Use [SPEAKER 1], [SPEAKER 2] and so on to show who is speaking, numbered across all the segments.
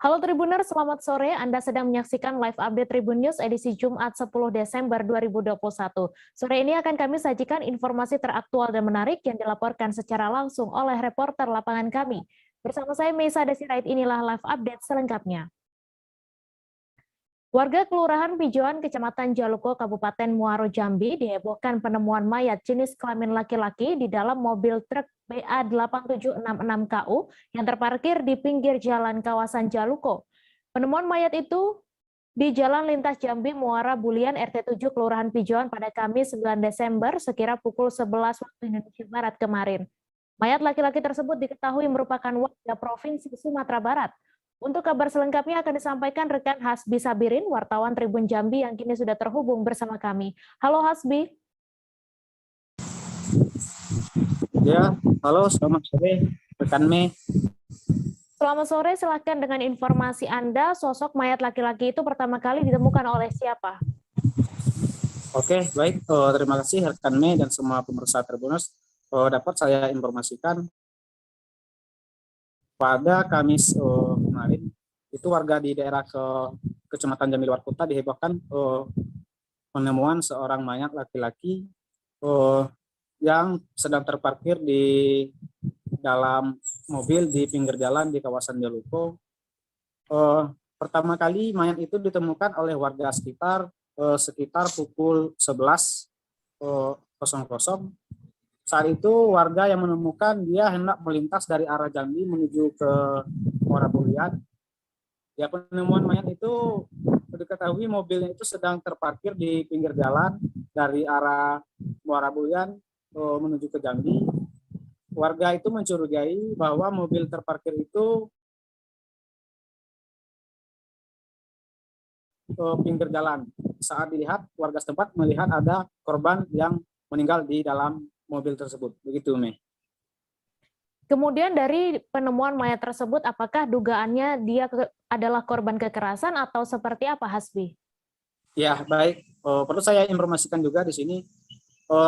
[SPEAKER 1] Halo Tribuners, selamat sore. Anda sedang menyaksikan live update Tribun News edisi Jumat 10 Desember 2021. Sore ini akan kami sajikan informasi teraktual dan menarik yang dilaporkan secara langsung oleh reporter lapangan kami. Bersama saya Meisa Desirait, inilah live update selengkapnya. Warga Kelurahan Pijoan, Kecamatan Jaluko, Kabupaten Muaro Jambi dihebohkan penemuan mayat jenis kelamin laki-laki di dalam mobil truk BA8766KU yang terparkir di pinggir jalan kawasan Jaluko. Penemuan mayat itu di Jalan Lintas Jambi Muara Bulian RT 7 Kelurahan Pijoan pada Kamis 9 Desember sekira pukul 11 waktu Indonesia Barat kemarin. Mayat laki-laki tersebut diketahui merupakan warga Provinsi Sumatera Barat. Untuk kabar selengkapnya akan disampaikan rekan Hasbi Sabirin, wartawan Tribun Jambi yang kini sudah terhubung bersama kami. Halo Hasbi.
[SPEAKER 2] Ya, halo, selamat sore, rekan Me.
[SPEAKER 1] Selamat sore, silakan dengan informasi Anda, sosok mayat laki-laki itu pertama kali ditemukan oleh siapa?
[SPEAKER 2] Oke, baik, terima kasih rekan Me dan semua pemirsa Tribuners. Dapat saya informasikan pada Kamis kemarin, itu warga di daerah Kecamatan Jambi Luar Kota dihebohkan penemuan seorang mayat laki-laki yang sedang terparkir di dalam mobil di pinggir jalan di kawasan Jaluko. Pertama kali mayat itu ditemukan oleh warga sekitar pukul 11.00. Saat itu warga yang menemukan dia hendak melintas dari arah Jambi menuju ke Muara Bulian. Ya, penemuan mayat itu diketahui mobilnya itu sedang terparkir di pinggir jalan dari arah Muara Bulian menuju ke Jambi. Warga itu mencurigai bahwa mobil terparkir itu pinggir jalan. Saat dilihat, warga setempat melihat ada korban yang meninggal di dalam mobil tersebut. Begitu, Mei.
[SPEAKER 1] Kemudian dari penemuan mayat tersebut, apakah dugaannya dia adalah korban kekerasan atau seperti apa, Hasbi?
[SPEAKER 2] Ya, baik. Perlu saya informasikan juga di sini,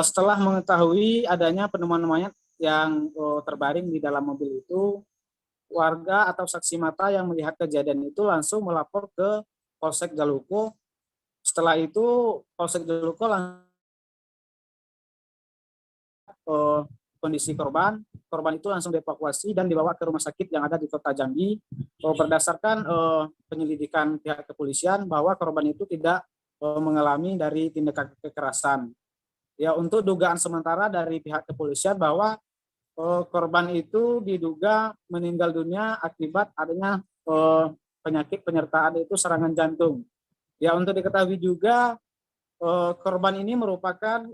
[SPEAKER 2] setelah mengetahui adanya penemuan mayat yang terbaring di dalam mobil itu, warga atau saksi mata yang melihat kejadian itu langsung melapor ke Polsek Jaluko. Setelah itu, Polsek Jaluko langsung kondisi korban itu langsung dievakuasi dan dibawa ke rumah sakit yang ada di Kota Jambi. Berdasarkan penyelidikan pihak kepolisian bahwa korban itu tidak mengalami dari tindakan kekerasan. Ya, untuk dugaan sementara dari pihak kepolisian bahwa korban itu diduga meninggal dunia akibat adanya penyakit penyertaan itu serangan jantung. Ya, untuk diketahui juga korban ini merupakan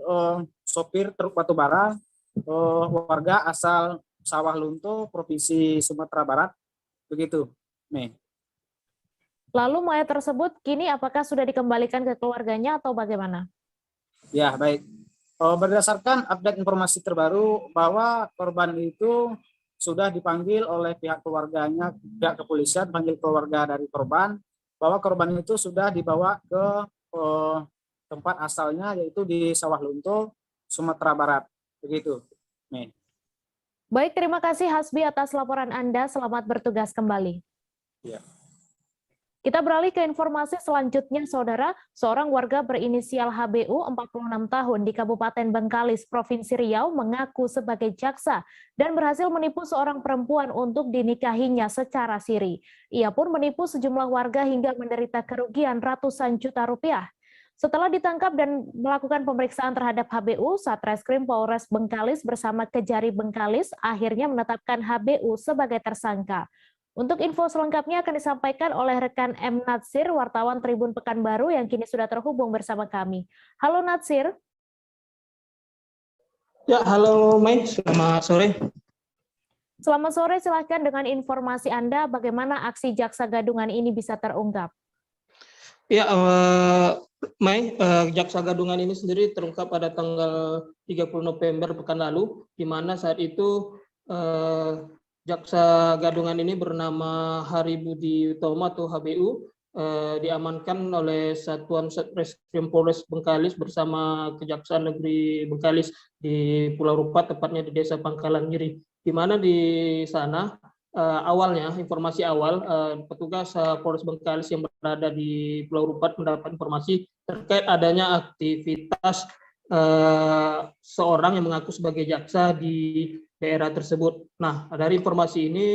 [SPEAKER 2] sopir truk batubara, warga asal Sawah Lunto, Provinsi Sumatera Barat. Begitu, Mei.
[SPEAKER 1] Lalu mayat tersebut kini apakah sudah dikembalikan ke keluarganya atau bagaimana?
[SPEAKER 2] Ya, baik. Berdasarkan update informasi terbaru bahwa korban itu sudah dipanggil oleh pihak keluarganya, pihak kepolisian panggil keluarga dari korban, bahwa korban itu sudah dibawa ke tempat asalnya, yaitu di Sawah Lunto, Sumatera Barat. Begitu, Mei.
[SPEAKER 1] Baik, terima kasih Hasbi atas laporan Anda. Selamat bertugas kembali.
[SPEAKER 2] Ya.
[SPEAKER 1] Kita beralih ke informasi selanjutnya, Saudara. Seorang warga berinisial HBU 46 tahun di Kabupaten Bengkalis, Provinsi Riau mengaku sebagai jaksa dan berhasil menipu seorang perempuan untuk dinikahinya secara siri. Ia pun menipu sejumlah warga hingga menderita kerugian ratusan juta rupiah. Setelah ditangkap dan melakukan pemeriksaan terhadap HBU, Satreskrim Polres Bengkalis bersama Kejari Bengkalis akhirnya menetapkan HBU sebagai tersangka. Untuk info selengkapnya akan disampaikan oleh rekan M. Natsir, wartawan Tribun Pekanbaru yang kini sudah terhubung bersama kami. Halo Natsir.
[SPEAKER 3] Ya, halo Mei, selamat sore.
[SPEAKER 1] Selamat sore, silahkan dengan informasi Anda bagaimana aksi jaksa gadungan ini bisa terungkap.
[SPEAKER 3] Ya, Mei, jaksa gadungan ini sendiri terungkap pada tanggal 30 November pekan lalu, di mana saat itu jaksa gadungan ini bernama Hari Budi Utomo atau HBU diamankan oleh Satuan Satreskrim Polres Bengkalis bersama Kejaksaan Negeri Bengkalis di Pulau Rupat, tepatnya di Desa Pangkalan Nyeri, di mana di sana awalnya, informasi awal, petugas Polres Bengkalis yang berada di Pulau Rupat mendapat informasi terkait adanya aktivitas seorang yang mengaku sebagai jaksa di daerah tersebut. Nah, dari informasi ini,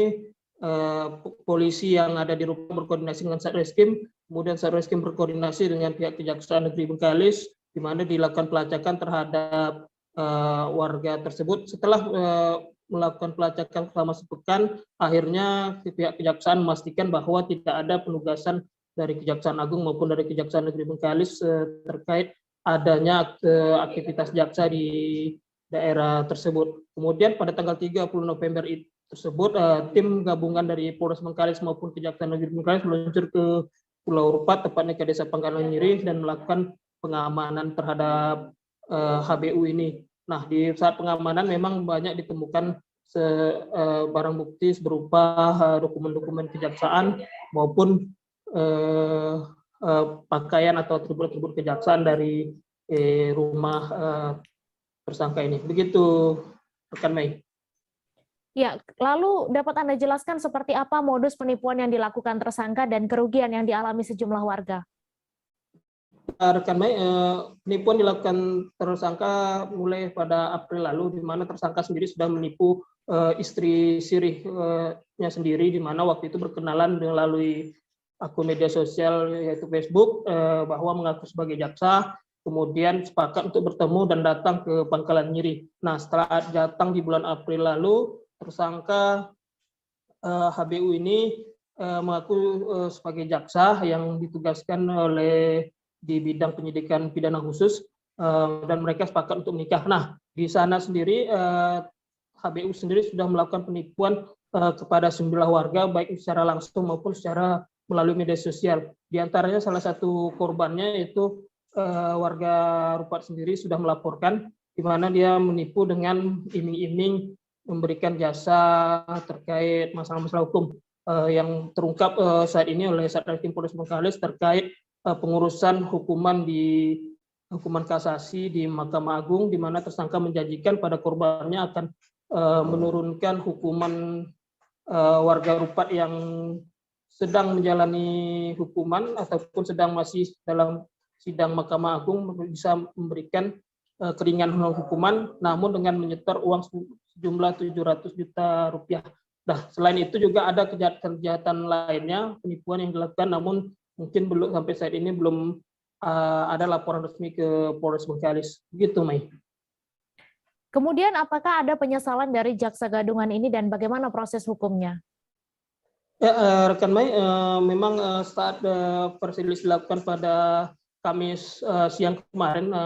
[SPEAKER 3] polisi yang ada di Rupat berkoordinasi dengan Satreskrim, kemudian Satreskrim berkoordinasi dengan pihak Kejaksaan Negeri Bengkalis, di mana dilakukan pelacakan terhadap warga tersebut. Setelah melakukan pelacakan selama sepekan, akhirnya pihak kejaksaan memastikan bahwa tidak ada penugasan dari Kejaksaan Agung maupun dari Kejaksaan Negeri Bengkalis terkait adanya aktivitas jaksa di daerah tersebut. Kemudian pada tanggal 30 November tersebut, tim gabungan dari Polres Bengkalis maupun Kejaksaan Negeri Bengkalis meluncur ke Pulau Rupat, tepatnya ke Desa Pangkalan Nyiri, dan melakukan pengamanan terhadap HBU ini. Nah, di saat pengamanan memang banyak ditemukan barang bukti berupa dokumen-dokumen kejaksaan maupun pakaian atau atribut-atribut kejaksaan dari rumah tersangka ini. Begitu, rekan Mei.
[SPEAKER 1] Ya, lalu dapat Anda jelaskan seperti apa modus penipuan yang dilakukan tersangka dan kerugian yang dialami sejumlah warga?
[SPEAKER 3] Rekan Mei, penipuan dilakukan tersangka mulai pada April lalu, di mana tersangka sendiri sudah menipu istri sirihnya sendiri, di mana waktu itu berkenalan melalui akun media sosial yaitu Facebook, bahwa mengaku sebagai jaksa, kemudian sepakat untuk bertemu dan datang ke Pangkalan Nyiri. Nah, setelah datang di bulan April lalu, tersangka HBU ini mengaku sebagai jaksa yang ditugaskan oleh di bidang penyidikan pidana khusus, dan mereka sepakat untuk menikah. Nah, di sana sendiri HBU sendiri sudah melakukan penipuan kepada sejumlah warga, baik secara langsung maupun secara melalui media sosial. Di antaranya salah satu korbannya yaitu warga Rupat sendiri sudah melaporkan, di mana dia menipu dengan iming-iming memberikan jasa terkait masalah-masalah hukum yang terungkap saat ini oleh Satreskrim Polres Bengkalis terkait pengurusan hukuman kasasi di Mahkamah Agung, di mana tersangka menjanjikan pada korbannya akan menurunkan hukuman warga Rupat yang sedang menjalani hukuman ataupun sedang masih dalam sidang Mahkamah Agung, bisa memberikan keringanan hukuman, namun dengan menyetor uang sejumlah 700 juta rupiah. Nah, selain itu juga ada kejahatan lainnya, penipuan yang dilakukan, namun mungkin belum sampai saat ini belum ada laporan resmi ke Polres Bengkalis. Begitu, Mei.
[SPEAKER 1] Kemudian apakah ada penyesalan dari jaksa gadungan ini dan bagaimana proses hukumnya?
[SPEAKER 3] Ya, rekan Mei, memang saat persidangan dilakukan pada Kamis siang kemarin,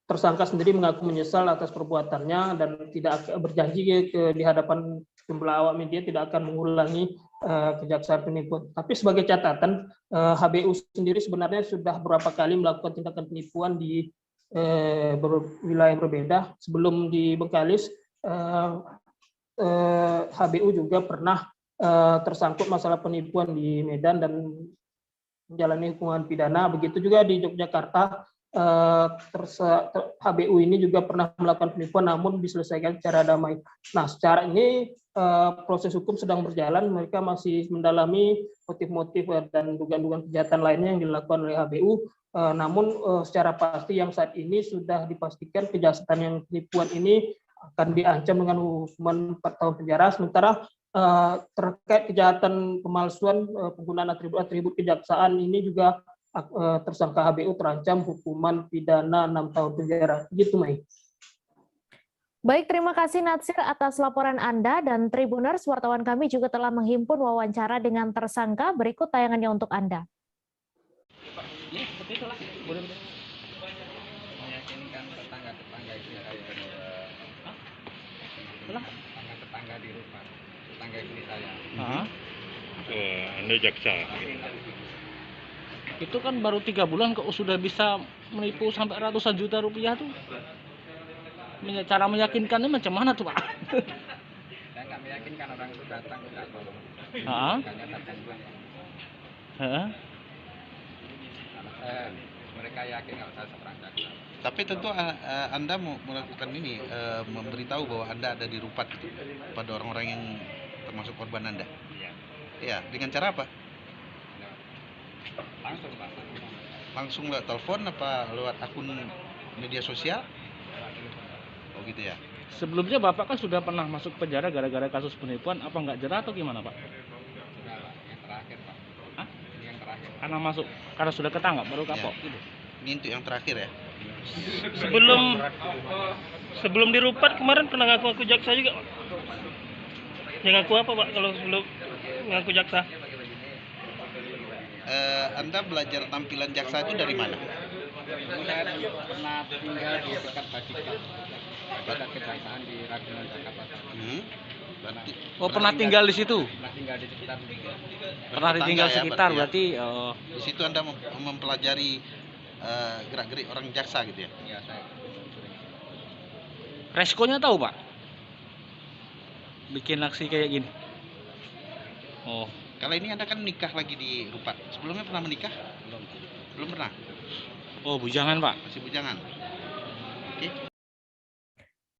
[SPEAKER 3] tersangka sendiri mengaku menyesal atas perbuatannya dan tidak berjanji di hadapan jumlah awak media tidak akan mengulangi kejahatan penipuan. Tapi sebagai catatan, HBU sendiri sebenarnya sudah beberapa kali melakukan tindakan penipuan di wilayah berbeda. Sebelum di Bengkalis, HBU juga pernah tersangkut masalah penipuan di Medan dan menjalani hukuman pidana. Begitu juga di Yogyakarta, HBU ini juga pernah melakukan penipuan namun diselesaikan secara damai. Nah, secara ini proses hukum sedang berjalan, mereka masih mendalami motif-motif dan dugaan-dugaan kejahatan lainnya yang dilakukan oleh HBU. Namun secara pasti yang saat ini sudah dipastikan kejahatan yang penipuan ini akan diancam dengan hukuman 4 tahun penjara, sementara terkait kejahatan pemalsuan penggunaan atribut-atribut kejaksaan ini juga tersangka HBU terancam hukuman pidana 6 tahun penjara. Gitu, Mai.
[SPEAKER 1] Baik, terima kasih Natsir atas laporan Anda, dan Tribuners, wartawan kami juga telah menghimpun wawancara dengan tersangka. Berikut tayangannya untuk Anda.
[SPEAKER 4] Ya, seperti itulah. Meyakinkan tetangga-tetangga itu tetangga di rumah, tetangga istri saya.
[SPEAKER 5] Anda jaksa. Itu kan baru 3 bulan kok sudah bisa menipu sampai ratusan juta rupiah tuh. Cara meyakinkannya macam mana tuh, Pak?
[SPEAKER 4] Saya nggak meyakinkan, orang itu datang ke kantor. Mereka yakin kalau saya seorang jaksa.
[SPEAKER 6] Tapi tentu Anda mau melakukan ini, memberitahu bahwa Anda ada di Rupat itu pada orang-orang yang termasuk korban Anda?
[SPEAKER 4] Iya.
[SPEAKER 6] Iya, dengan cara apa?
[SPEAKER 4] Langsung Pak.
[SPEAKER 6] Langsung lewat telepon apa lewat akun media sosial? Oh gitu ya.
[SPEAKER 5] Sebelumnya Bapak kan sudah pernah masuk penjara gara-gara kasus penipuan, apa nggak jerah atau gimana Pak?
[SPEAKER 4] Sudah Pak, yang terakhir Pak.
[SPEAKER 5] Hah?
[SPEAKER 4] Ini yang terakhir.
[SPEAKER 5] Karena sudah ketangkap baru kapok
[SPEAKER 6] Ya.
[SPEAKER 5] gitu.
[SPEAKER 6] Ini untuk yang terakhir ya.
[SPEAKER 3] Sebelum dirupat kemarin pernah ngaku jaksa juga, Pak. Yang ngaku apa, Pak, kalau sebelum ngaku jaksa?
[SPEAKER 6] Anda belajar tampilan jaksa itu dari mana?
[SPEAKER 4] Saya pernah tinggal di dekat Badikat. Badikat Kejaksaan di Ragunan Jakarta.
[SPEAKER 6] Berarti
[SPEAKER 5] Oh, pernah tinggal di situ?
[SPEAKER 4] Pernah tinggal di sekitar juga.
[SPEAKER 5] Pernah ditinggal
[SPEAKER 6] Tetangga ya,
[SPEAKER 5] sekitar
[SPEAKER 6] berarti
[SPEAKER 5] berarti
[SPEAKER 6] di situ Anda mempelajari gerak-gerik orang jaksa gitu ya.
[SPEAKER 4] Iya, saya.
[SPEAKER 5] resikonya tahu Pak? Bikin aksi kayak gini. Oh,
[SPEAKER 6] Kalau ini Anda kan nikah lagi di Rupat. Sebelumnya pernah menikah?
[SPEAKER 4] Belum.
[SPEAKER 6] Belum pernah.
[SPEAKER 5] oh bujangan Pak.
[SPEAKER 6] Masih bujangan. Oke.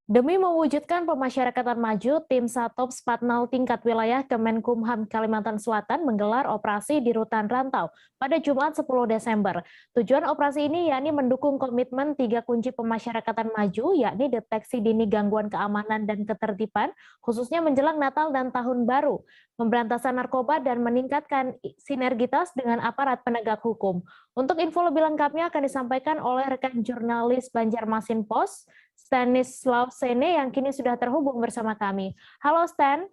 [SPEAKER 1] Demi mewujudkan pemasyarakatan maju, tim Satops Patnal tingkat wilayah Kemenkumham Kalimantan Selatan menggelar operasi di Rutan Rantau pada Jumat 10 Desember. Tujuan operasi ini yakni mendukung komitmen 3 kunci pemasyarakatan maju, yakni deteksi dini gangguan keamanan dan ketertiban, khususnya menjelang Natal dan Tahun Baru, pemberantasan narkoba, dan meningkatkan sinergitas dengan aparat penegak hukum. Untuk info lebih lengkapnya akan disampaikan oleh rekan jurnalis Banjarmasin Post, Stanislav Sene, yang kini sudah terhubung bersama kami. Halo Stan.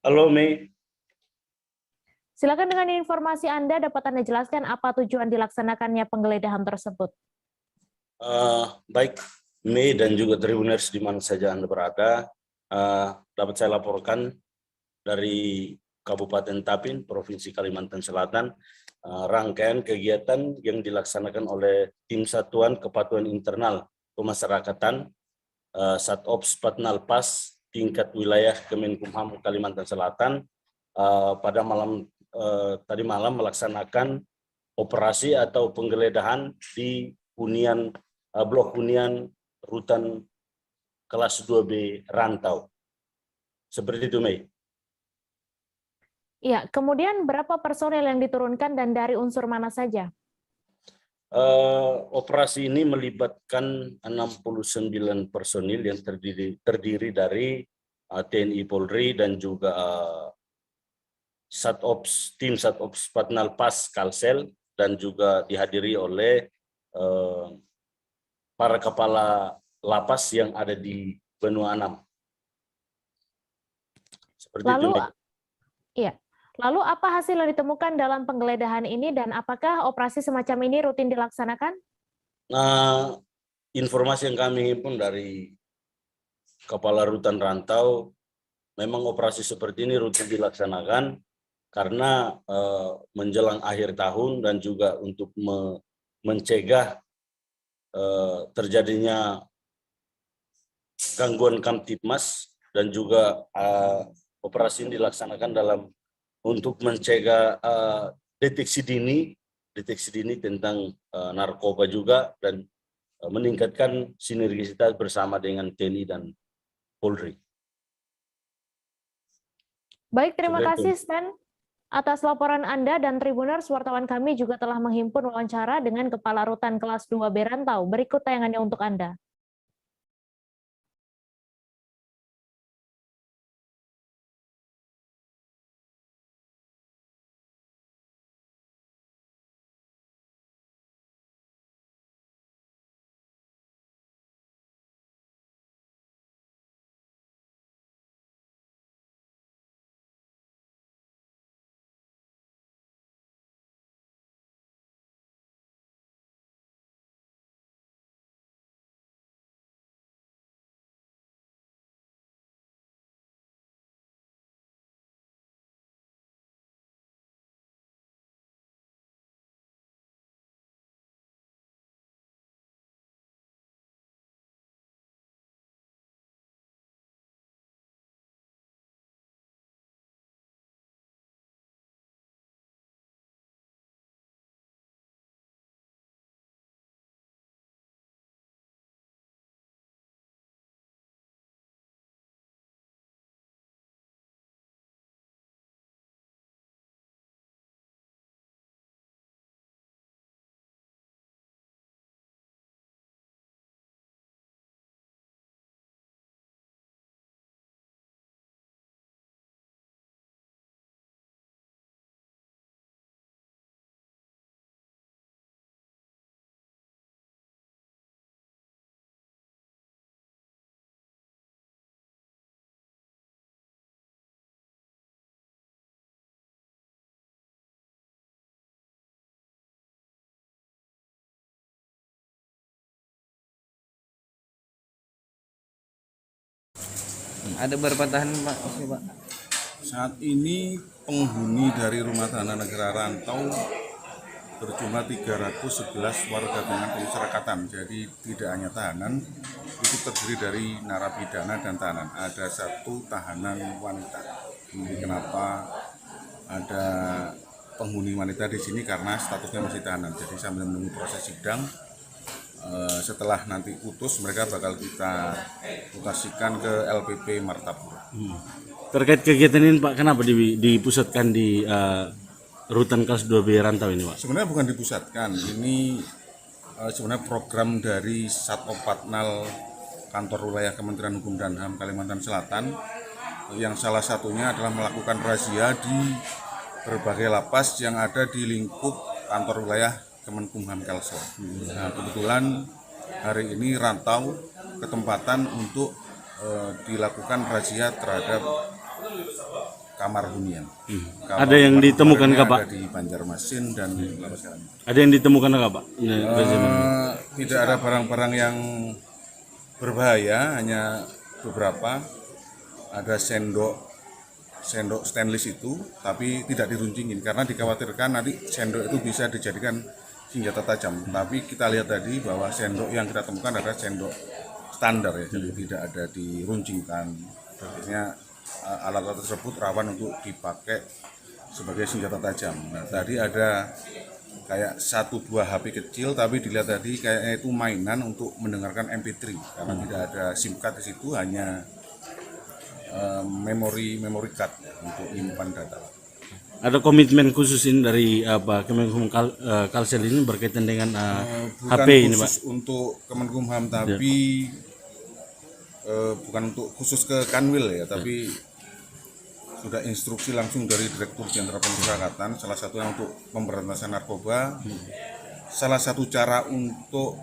[SPEAKER 7] Halo Mei.
[SPEAKER 1] Silakan dengan informasi Anda, dapat Anda jelaskan apa tujuan dilaksanakannya penggeledahan tersebut?
[SPEAKER 7] Baik Mei dan juga Tribuners di mana saja Anda berada, dapat saya laporkan dari Kabupaten Tapin, Provinsi Kalimantan Selatan, rangkaian kegiatan yang dilaksanakan oleh Tim Satuan Kepatuhan Internal Pemasyarakatan Satops Patnal Pas tingkat wilayah Kemenkumham Kalimantan Selatan pada tadi malam melaksanakan operasi atau penggeledahan di blok hunian rutan kelas 2B Rantau. Seperti itu, Mei.
[SPEAKER 1] Ya, kemudian berapa personel yang diturunkan dan dari unsur mana saja?
[SPEAKER 7] Operasi ini melibatkan 69 personil yang terdiri dari TNI Polri dan juga tim Satops Patnal Pas Kalsel, dan juga dihadiri oleh para kepala lapas yang ada di Benua Anam. Seperti itu.
[SPEAKER 1] Iya. Lalu apa hasil yang ditemukan dalam penggeledahan ini dan apakah operasi semacam ini rutin dilaksanakan?
[SPEAKER 7] Nah, informasi yang kami himpun dari Kepala Rutan Rantau, memang operasi seperti ini rutin dilaksanakan karena menjelang akhir tahun dan juga untuk mencegah terjadinya gangguan Kamtipmas, dan juga operasi ini dilaksanakan untuk mencegah deteksi dini tentang narkoba juga, dan meningkatkan sinergisitas bersama dengan TNI dan Polri.
[SPEAKER 1] Baik, terima kasih Stan atas laporan Anda, dan Tribuners, wartawan kami juga telah menghimpun wawancara dengan Kepala Rutan Kelas 2B Rantau. Berikut tayangannya untuk Anda.
[SPEAKER 4] Ada berapa tahanan Pak? Ini, Pak?
[SPEAKER 8] Saat ini penghuni dari Rumah Tahanan Negara Rantau berjumlah 311 warga binaan pemasyarakatan. Jadi tidak hanya tahanan, itu terdiri dari narapidana dan tahanan. Ada satu tahanan wanita. Jadi kenapa ada penghuni wanita di sini, karena statusnya masih tahanan. Jadi sambil menunggu proses sidang, setelah nanti putus mereka bakal kita mutasikan ke LPP Martapura.
[SPEAKER 7] Terkait kegiatan ini Pak, kenapa dipusatkan di Rutan Kelas 2B Rantau ini Pak?
[SPEAKER 8] Sebenarnya bukan dipusatkan, ini sebenarnya program dari Satopatnal Kantor Wilayah Kementerian Hukum dan HAM Kalimantan Selatan, yang salah satunya adalah melakukan razia di berbagai lapas yang ada di lingkup kantor wilayah Kemenkumham Kalsel. Nah, kebetulan hari ini Rantau ketempatan untuk dilakukan razia terhadap kamar hunian.
[SPEAKER 7] Ada yang ditemukan nggak Pak?
[SPEAKER 8] Ada di Banjarmasin dan di lapas lain.
[SPEAKER 7] Ada yang ditemukan nggak Pak?
[SPEAKER 8] Tidak ada barang-barang yang berbahaya, hanya beberapa. Ada sendok stainless itu, tapi tidak diruncingin karena dikhawatirkan nanti sendok itu bisa dijadikan senjata tajam. Tapi kita lihat tadi bahwa sendok yang kita temukan adalah sendok standar ya, jadi tidak ada diruncingkan. Artinya alat-alat tersebut rawan untuk dipakai sebagai senjata tajam. Nah, tadi ada kayak 1-2 HP kecil, tapi dilihat tadi kayaknya itu mainan untuk mendengarkan MP3 karena tidak ada SIM card di situ, hanya memory card untuk menyimpan data.
[SPEAKER 7] Ada komitmen khusus ini dari Kemenkumham Kalsel ini berkaitan dengan HP ini Pak?
[SPEAKER 8] Bukan untuk Kemenkumham, tapi bukan untuk khusus ke Kanwil ya, tapi sudah instruksi langsung dari Direktur Jenderal Pemasyarakatan, salah satunya untuk pemberantasan narkoba. Salah satu cara untuk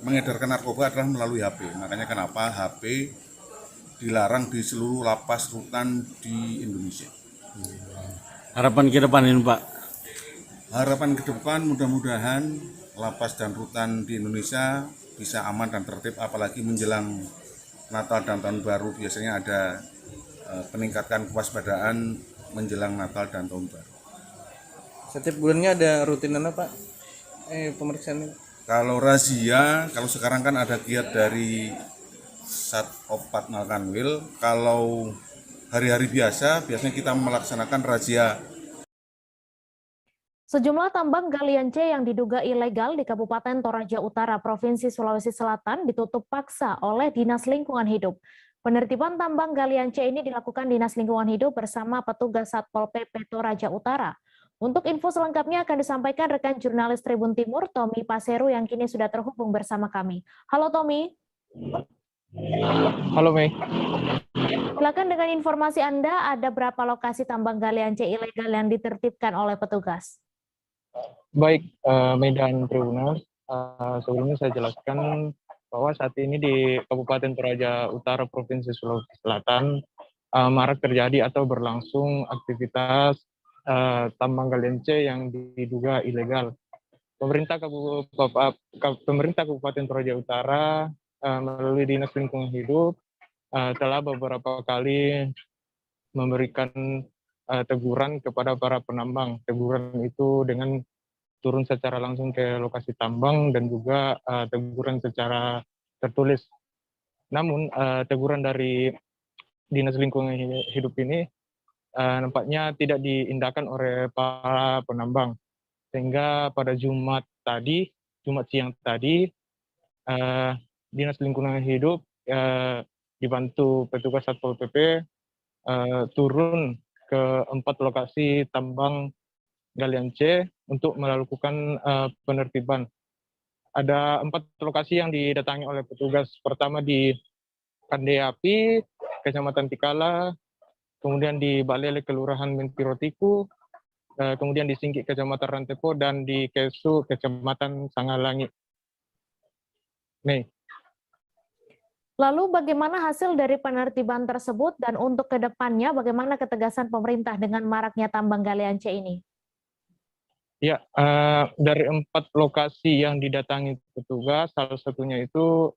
[SPEAKER 8] mengedarkan narkoba adalah melalui HP. Makanya kenapa HP dilarang di seluruh lapas rutan di Indonesia.
[SPEAKER 7] Harapan ke depan ini Pak?
[SPEAKER 8] Harapan ke depan mudah-mudahan lapas dan rutan di Indonesia bisa aman dan tertib, apalagi menjelang Natal dan Tahun Baru. Biasanya ada peningkatan kewaspadaan menjelang Natal dan Tahun Baru.
[SPEAKER 4] Setiap bulannya ada rutinan apa? Pemeriksaan ini?
[SPEAKER 8] Kalau razia, kalau sekarang kan ada giat dari Satopatnal Kanwil. Kalau hari-hari biasanya kita melaksanakan razia.
[SPEAKER 1] Sejumlah tambang galian C yang diduga ilegal di Kabupaten Toraja Utara, Provinsi Sulawesi Selatan ditutup paksa oleh Dinas Lingkungan Hidup. Penertiban tambang galian C ini dilakukan Dinas Lingkungan Hidup bersama petugas Satpol PP Toraja Utara. Untuk info selengkapnya akan disampaikan rekan jurnalis Tribun Timur, Tommy Paseru, yang kini sudah terhubung bersama kami. Halo Tommy.
[SPEAKER 3] Halo Mei.
[SPEAKER 1] Silakan dengan informasi Anda, ada berapa lokasi tambang galian C ilegal yang ditertibkan oleh petugas?
[SPEAKER 3] Baik, Medan Tribunal. Sebelumnya saya jelaskan bahwa saat ini di Kabupaten Toraja Utara, Provinsi Sulawesi Selatan, marak terjadi atau berlangsung aktivitas tambang galian C yang diduga ilegal. Pemerintah Kabupaten Toraja Utara melalui Dinas Lingkungan Hidup telah beberapa kali memberikan teguran kepada para penambang. Teguran itu dengan turun secara langsung ke lokasi tambang dan juga teguran secara tertulis. Namun teguran dari Dinas Lingkungan Hidup ini nampaknya tidak diindahkan oleh para penambang. Sehingga pada Jumat siang tadi, Dinas Lingkungan Hidup dibantu petugas Satpol PP turun ke 4 lokasi tambang galian C untuk melakukan penertiban. Ada 4 lokasi yang didatangi oleh petugas. Pertama di Kandeapi, Kecamatan Tikala, kemudian di Balele, Kelurahan Mentirotiku, kemudian di Singkik, Kecamatan Rantepo, dan di Kesu, Kecamatan Sangalangi. Nih.
[SPEAKER 1] Lalu bagaimana hasil dari penertiban tersebut dan untuk kedepannya bagaimana ketegasan pemerintah dengan maraknya tambang galian C ini?
[SPEAKER 3] Ya, dari 4 lokasi yang didatangi petugas, salah satunya itu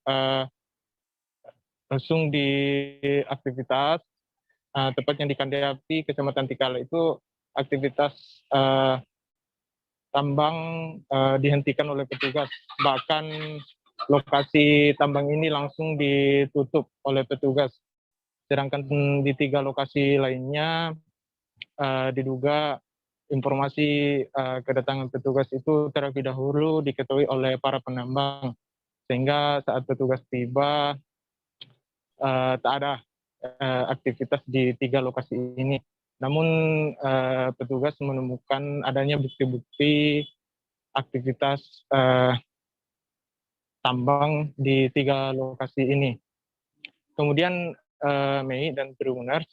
[SPEAKER 9] langsung di aktivitas, tepatnya di Kandiapi, Kecamatan Tikala itu aktivitas tambang dihentikan oleh petugas. Bahkan lokasi tambang ini langsung ditutup oleh petugas. Sedangkan di 3 lokasi lainnya diduga informasi kedatangan petugas itu terlebih dahulu diketahui oleh para penambang. Sehingga saat petugas tiba, tak ada aktivitas di 3 lokasi ini. Namun petugas menemukan adanya bukti-bukti aktivitas tambang di 3 lokasi ini. Kemudian Mei dan Tribuners,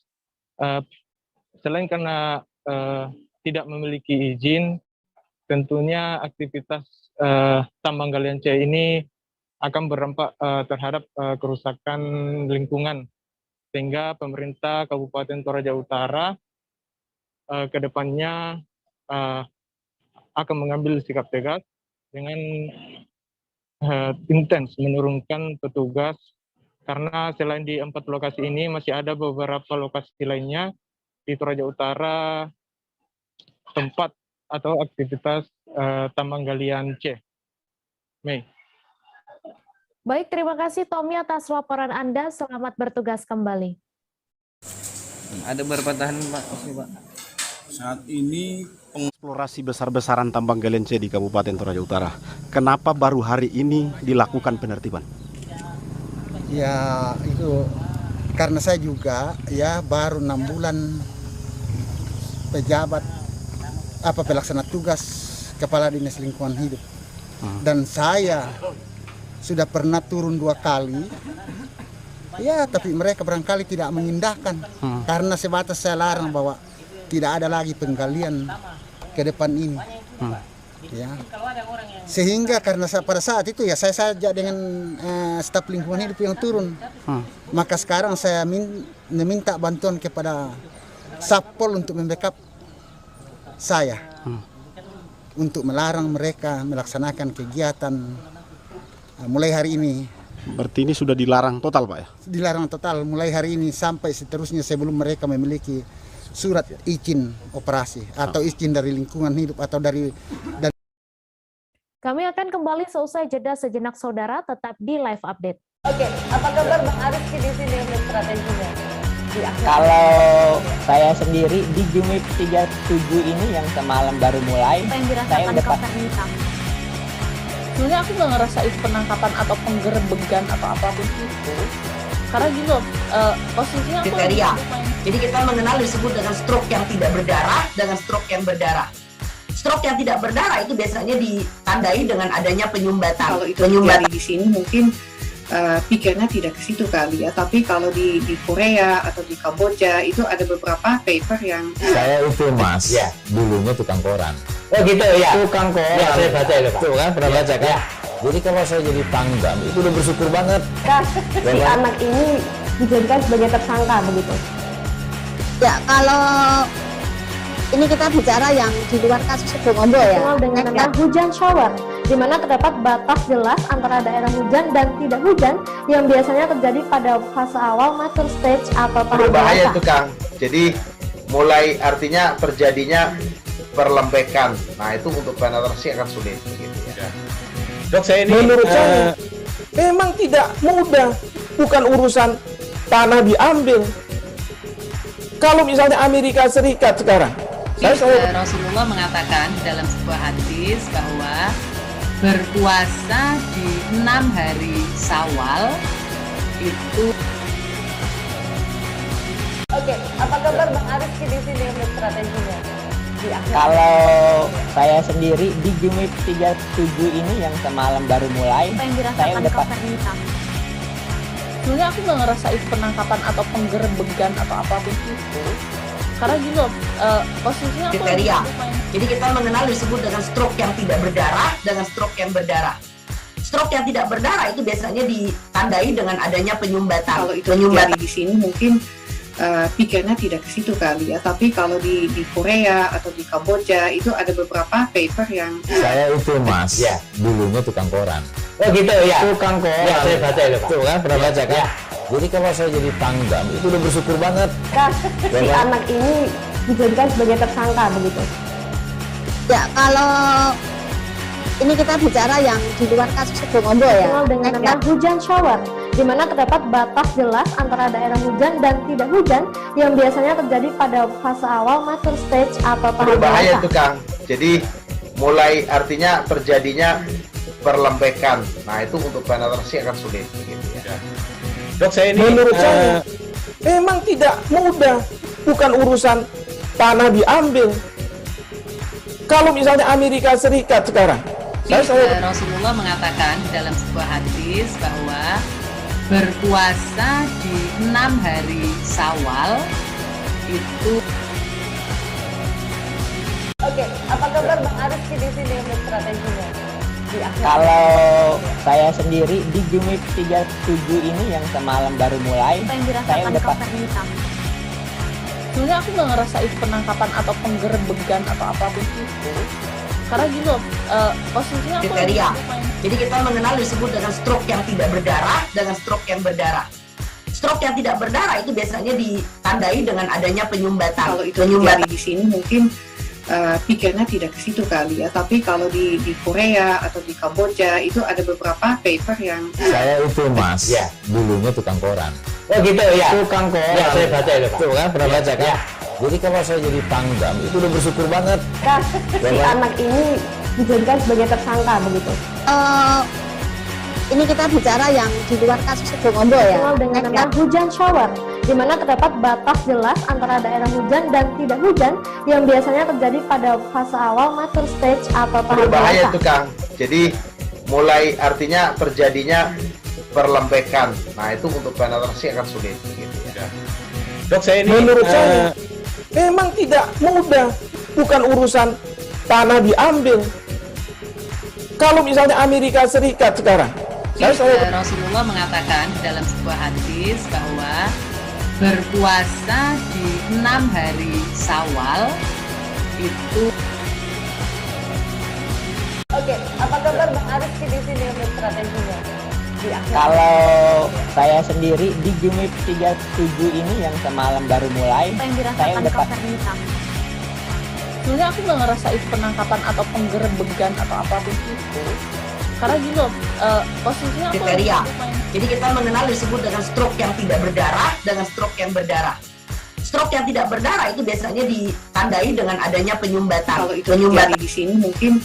[SPEAKER 9] selain karena tidak memiliki izin, tentunya aktivitas tambang galian C ini akan berdampak terhadap kerusakan lingkungan, sehingga pemerintah Kabupaten Toraja Utara ke depannya akan mengambil sikap tegas dengan intens menurunkan petugas, karena selain di 4 lokasi ini masih ada beberapa lokasi lainnya di Toraja Utara tempat atau aktivitas tambang galian C. Mei.
[SPEAKER 1] Baik, terima kasih Tommy atas laporan Anda. Selamat bertugas kembali.
[SPEAKER 4] Ada berapa tahan Pak?
[SPEAKER 8] Saat ini
[SPEAKER 10] eksplorasi besar-besaran tambang galian C di Kabupaten Toraja Utara. Kenapa baru hari ini dilakukan penertiban?
[SPEAKER 11] Ya itu karena saya juga ya baru 6 bulan pejabat pelaksana tugas Kepala Dinas Lingkungan Hidup. Dan saya sudah pernah turun 2 kali. Ya, tapi mereka barangkali tidak mengindahkan karena sebatas saya larang bahwa tidak ada lagi penggalian ke depan ini. Ya. Sehingga karena pada saat itu ya saya saja dengan staf lingkungan hidup yang turun. Maka sekarang saya meminta bantuan kepada Satpol untuk membackup saya. Untuk melarang mereka melaksanakan kegiatan mulai hari ini.
[SPEAKER 10] Berarti ini sudah dilarang total, Pak ya?
[SPEAKER 11] Dilarang total mulai hari ini sampai seterusnya sebelum mereka memiliki surat izin operasi atau izin dari lingkungan hidup atau dari.
[SPEAKER 1] Kami akan kembali seusai jeda sejenak saudara, tetap di live update.
[SPEAKER 12] Oke, apa kabar Bang Arif di sini untuk strateginya?
[SPEAKER 13] Kalau saya sendiri di Jumip 37 ini yang semalam baru mulai, saya udah
[SPEAKER 14] sebenarnya aku nggak ngerasain penangkapan atau penggerbegan atau apapun itu, karena gini loh, posisinya aku
[SPEAKER 12] kriteria. Jadi kita mengenal disebut dengan stroke yang tidak berdarah dengan stroke yang berdarah. Stroke yang tidak berdarah itu biasanya ditandai dengan adanya penyumbatan.
[SPEAKER 15] Kalau itu terjadi di sini mungkin pikirnya tidak ke situ kali ya, tapi kalau di Korea atau di Kamboja itu ada beberapa paper yang
[SPEAKER 16] saya itu Mas, ya, dulunya tukang koran.
[SPEAKER 13] Oh gitu ya,
[SPEAKER 16] tukang koran.
[SPEAKER 13] Ya, saya baca itu Pak.
[SPEAKER 16] Tuh kan, pernah baca kan? Ya. Jadi kalau saya jadi pangdam itu udah bersyukur banget.
[SPEAKER 17] Si anak ini dijadikan sebagai tersangka begitu.
[SPEAKER 18] Ya, kalau ini kita bicara yang di luar kasus Sebongondo ya.
[SPEAKER 17] Dengan nama hujan shower, di mana terdapat batas jelas antara daerah hujan dan tidak hujan yang biasanya terjadi pada fase awal mature stage atau tahap
[SPEAKER 19] berbahaya itu Kang. Jadi mulai artinya terjadinya perlembekan. Nah itu untuk penetrasi akan sulit. Gitu ya.
[SPEAKER 16] Dok, saya ini menurut saya memang tidak mudah. Bukan urusan tanah diambil. Kalau misalnya Amerika Serikat sekarang,
[SPEAKER 20] Rasulullah mengatakan dalam sebuah hadis bahwa berpuasa di 6 hari Syawal itu.
[SPEAKER 12] Oke, apa kabar Bang Arif di sini untuk strateginya?
[SPEAKER 13] Kalau saya sendiri di Jumip 37 ini yang semalam baru mulai, saya udah
[SPEAKER 14] sebenarnya aku nggak ngerasain penangkapan atau penggerbegan atau apapun itu, karena gini loh, posisinya
[SPEAKER 12] kriteria. Jadi kita mengenal disebut dengan stroke yang tidak berdarah dengan stroke yang berdarah. Stroke yang tidak berdarah itu biasanya ditandai dengan adanya penyumbatan.
[SPEAKER 15] Kalau itu terjadi di sini mungkin pikirnya tidak ke situ kali ya, tapi kalau di Korea atau di Kamboja itu ada beberapa paper yang
[SPEAKER 16] saya itu Mas, ya, dulunya tukang koran.
[SPEAKER 13] Oh gitu ya,
[SPEAKER 16] tukang koran.
[SPEAKER 13] Ya, saya baca itu Pak.
[SPEAKER 16] Tuh kan, pernah baca kan? Ya.
[SPEAKER 21] Jadi kalau saya jadi Pangdam itu udah bersyukur banget.
[SPEAKER 17] Si anak ini dijadikan sebagai tersangka begitu.
[SPEAKER 18] Ya, kalau ini kita bicara yang di luar kasus Sebongombo ya.
[SPEAKER 17] Dengan nama hujan shower, di mana terdapat batas jelas antara daerah hujan dan tidak hujan yang biasanya terjadi pada fase awal mature stage atau tahap
[SPEAKER 19] berbahaya
[SPEAKER 17] dewasa.
[SPEAKER 19] itu Kang. Jadi mulai artinya terjadinya perlembekan. Nah itu untuk penetrasi akan sulit. Gitu ya.
[SPEAKER 16] Dok, saya ini menurut saya memang tidak mudah, bukan urusan tanah diambil. Kalau misalnya Amerika Serikat sekarang,
[SPEAKER 20] Rasulullah mengatakan dalam sebuah hadis bahwa berpuasa di 6 hari Syawal itu.
[SPEAKER 17] Oke, apa kabar Bang Arief di sini untuk strateginya?
[SPEAKER 13] Kalau saya sendiri di Jumip 37 ini yang semalam baru mulai, saya udah
[SPEAKER 14] sebenarnya aku nggak ngerasa itu penangkapan atau penggerbegan atau apapun itu, karena gini loh, posisinya aku
[SPEAKER 12] kriteria. Jadi kita mengenal disebut dengan stroke yang tidak berdarah dengan stroke yang berdarah. Stroke yang tidak berdarah itu biasanya ditandai dengan adanya penyumbatan.
[SPEAKER 15] Kalau itu terjadi di sini mungkin pikirnya tidak ke situ kali ya, tapi kalau di Korea atau di Kamboja itu ada beberapa paper yang
[SPEAKER 21] saya itu Mas, ya, dulunya tukang koran.
[SPEAKER 13] Oh gitu ya.
[SPEAKER 21] Tukang koran.
[SPEAKER 13] Ya, saya baca itu Pak.
[SPEAKER 21] Tuh kan, pernah baca kan?
[SPEAKER 13] Ya.
[SPEAKER 21] Jadi kalau saya jadi Pangdam itu udah bersyukur banget.
[SPEAKER 17] Si anak ini dijadikan sebagai tersangka begitu.
[SPEAKER 18] Ini kita bicara yang di luar kasus Sebongombo ya.
[SPEAKER 17] Dengan nama hujan shower, di mana terdapat batas jelas antara daerah hujan dan tidak hujan yang biasanya terjadi pada fase awal mature stage atau tahap
[SPEAKER 19] berbahaya
[SPEAKER 17] dewasa.
[SPEAKER 19] itu Kang. Jadi mulai artinya terjadinya perlembekan. Nah itu untuk penetrasi akan sulit. Gitu ya.
[SPEAKER 16] Dok, saya ini menurut saya memang tidak mudah, bukan urusan tanah diambil. Kalau misalnya Amerika Serikat sekarang,
[SPEAKER 20] Rasulullah mengatakan dalam sebuah hadis bahwa berpuasa di 6 hari Syawal itu.
[SPEAKER 17] Oke, apa kabar Bang Arief di sini untuk strateginya?
[SPEAKER 13] Kalau saya sendiri di Jumip 37 ini yang semalam baru mulai, saya udah
[SPEAKER 14] sebenarnya aku nggak ngerasa itu penangkapan atau penggerbegan atau apapun itu, karena gini loh, posisinya
[SPEAKER 12] kriteria. Jadi kita mengenal disebut dengan stroke yang tidak berdarah dengan stroke yang berdarah. Stroke yang tidak berdarah itu biasanya ditandai dengan adanya penyumbatan.
[SPEAKER 15] Kalau itu terjadi di sini mungkin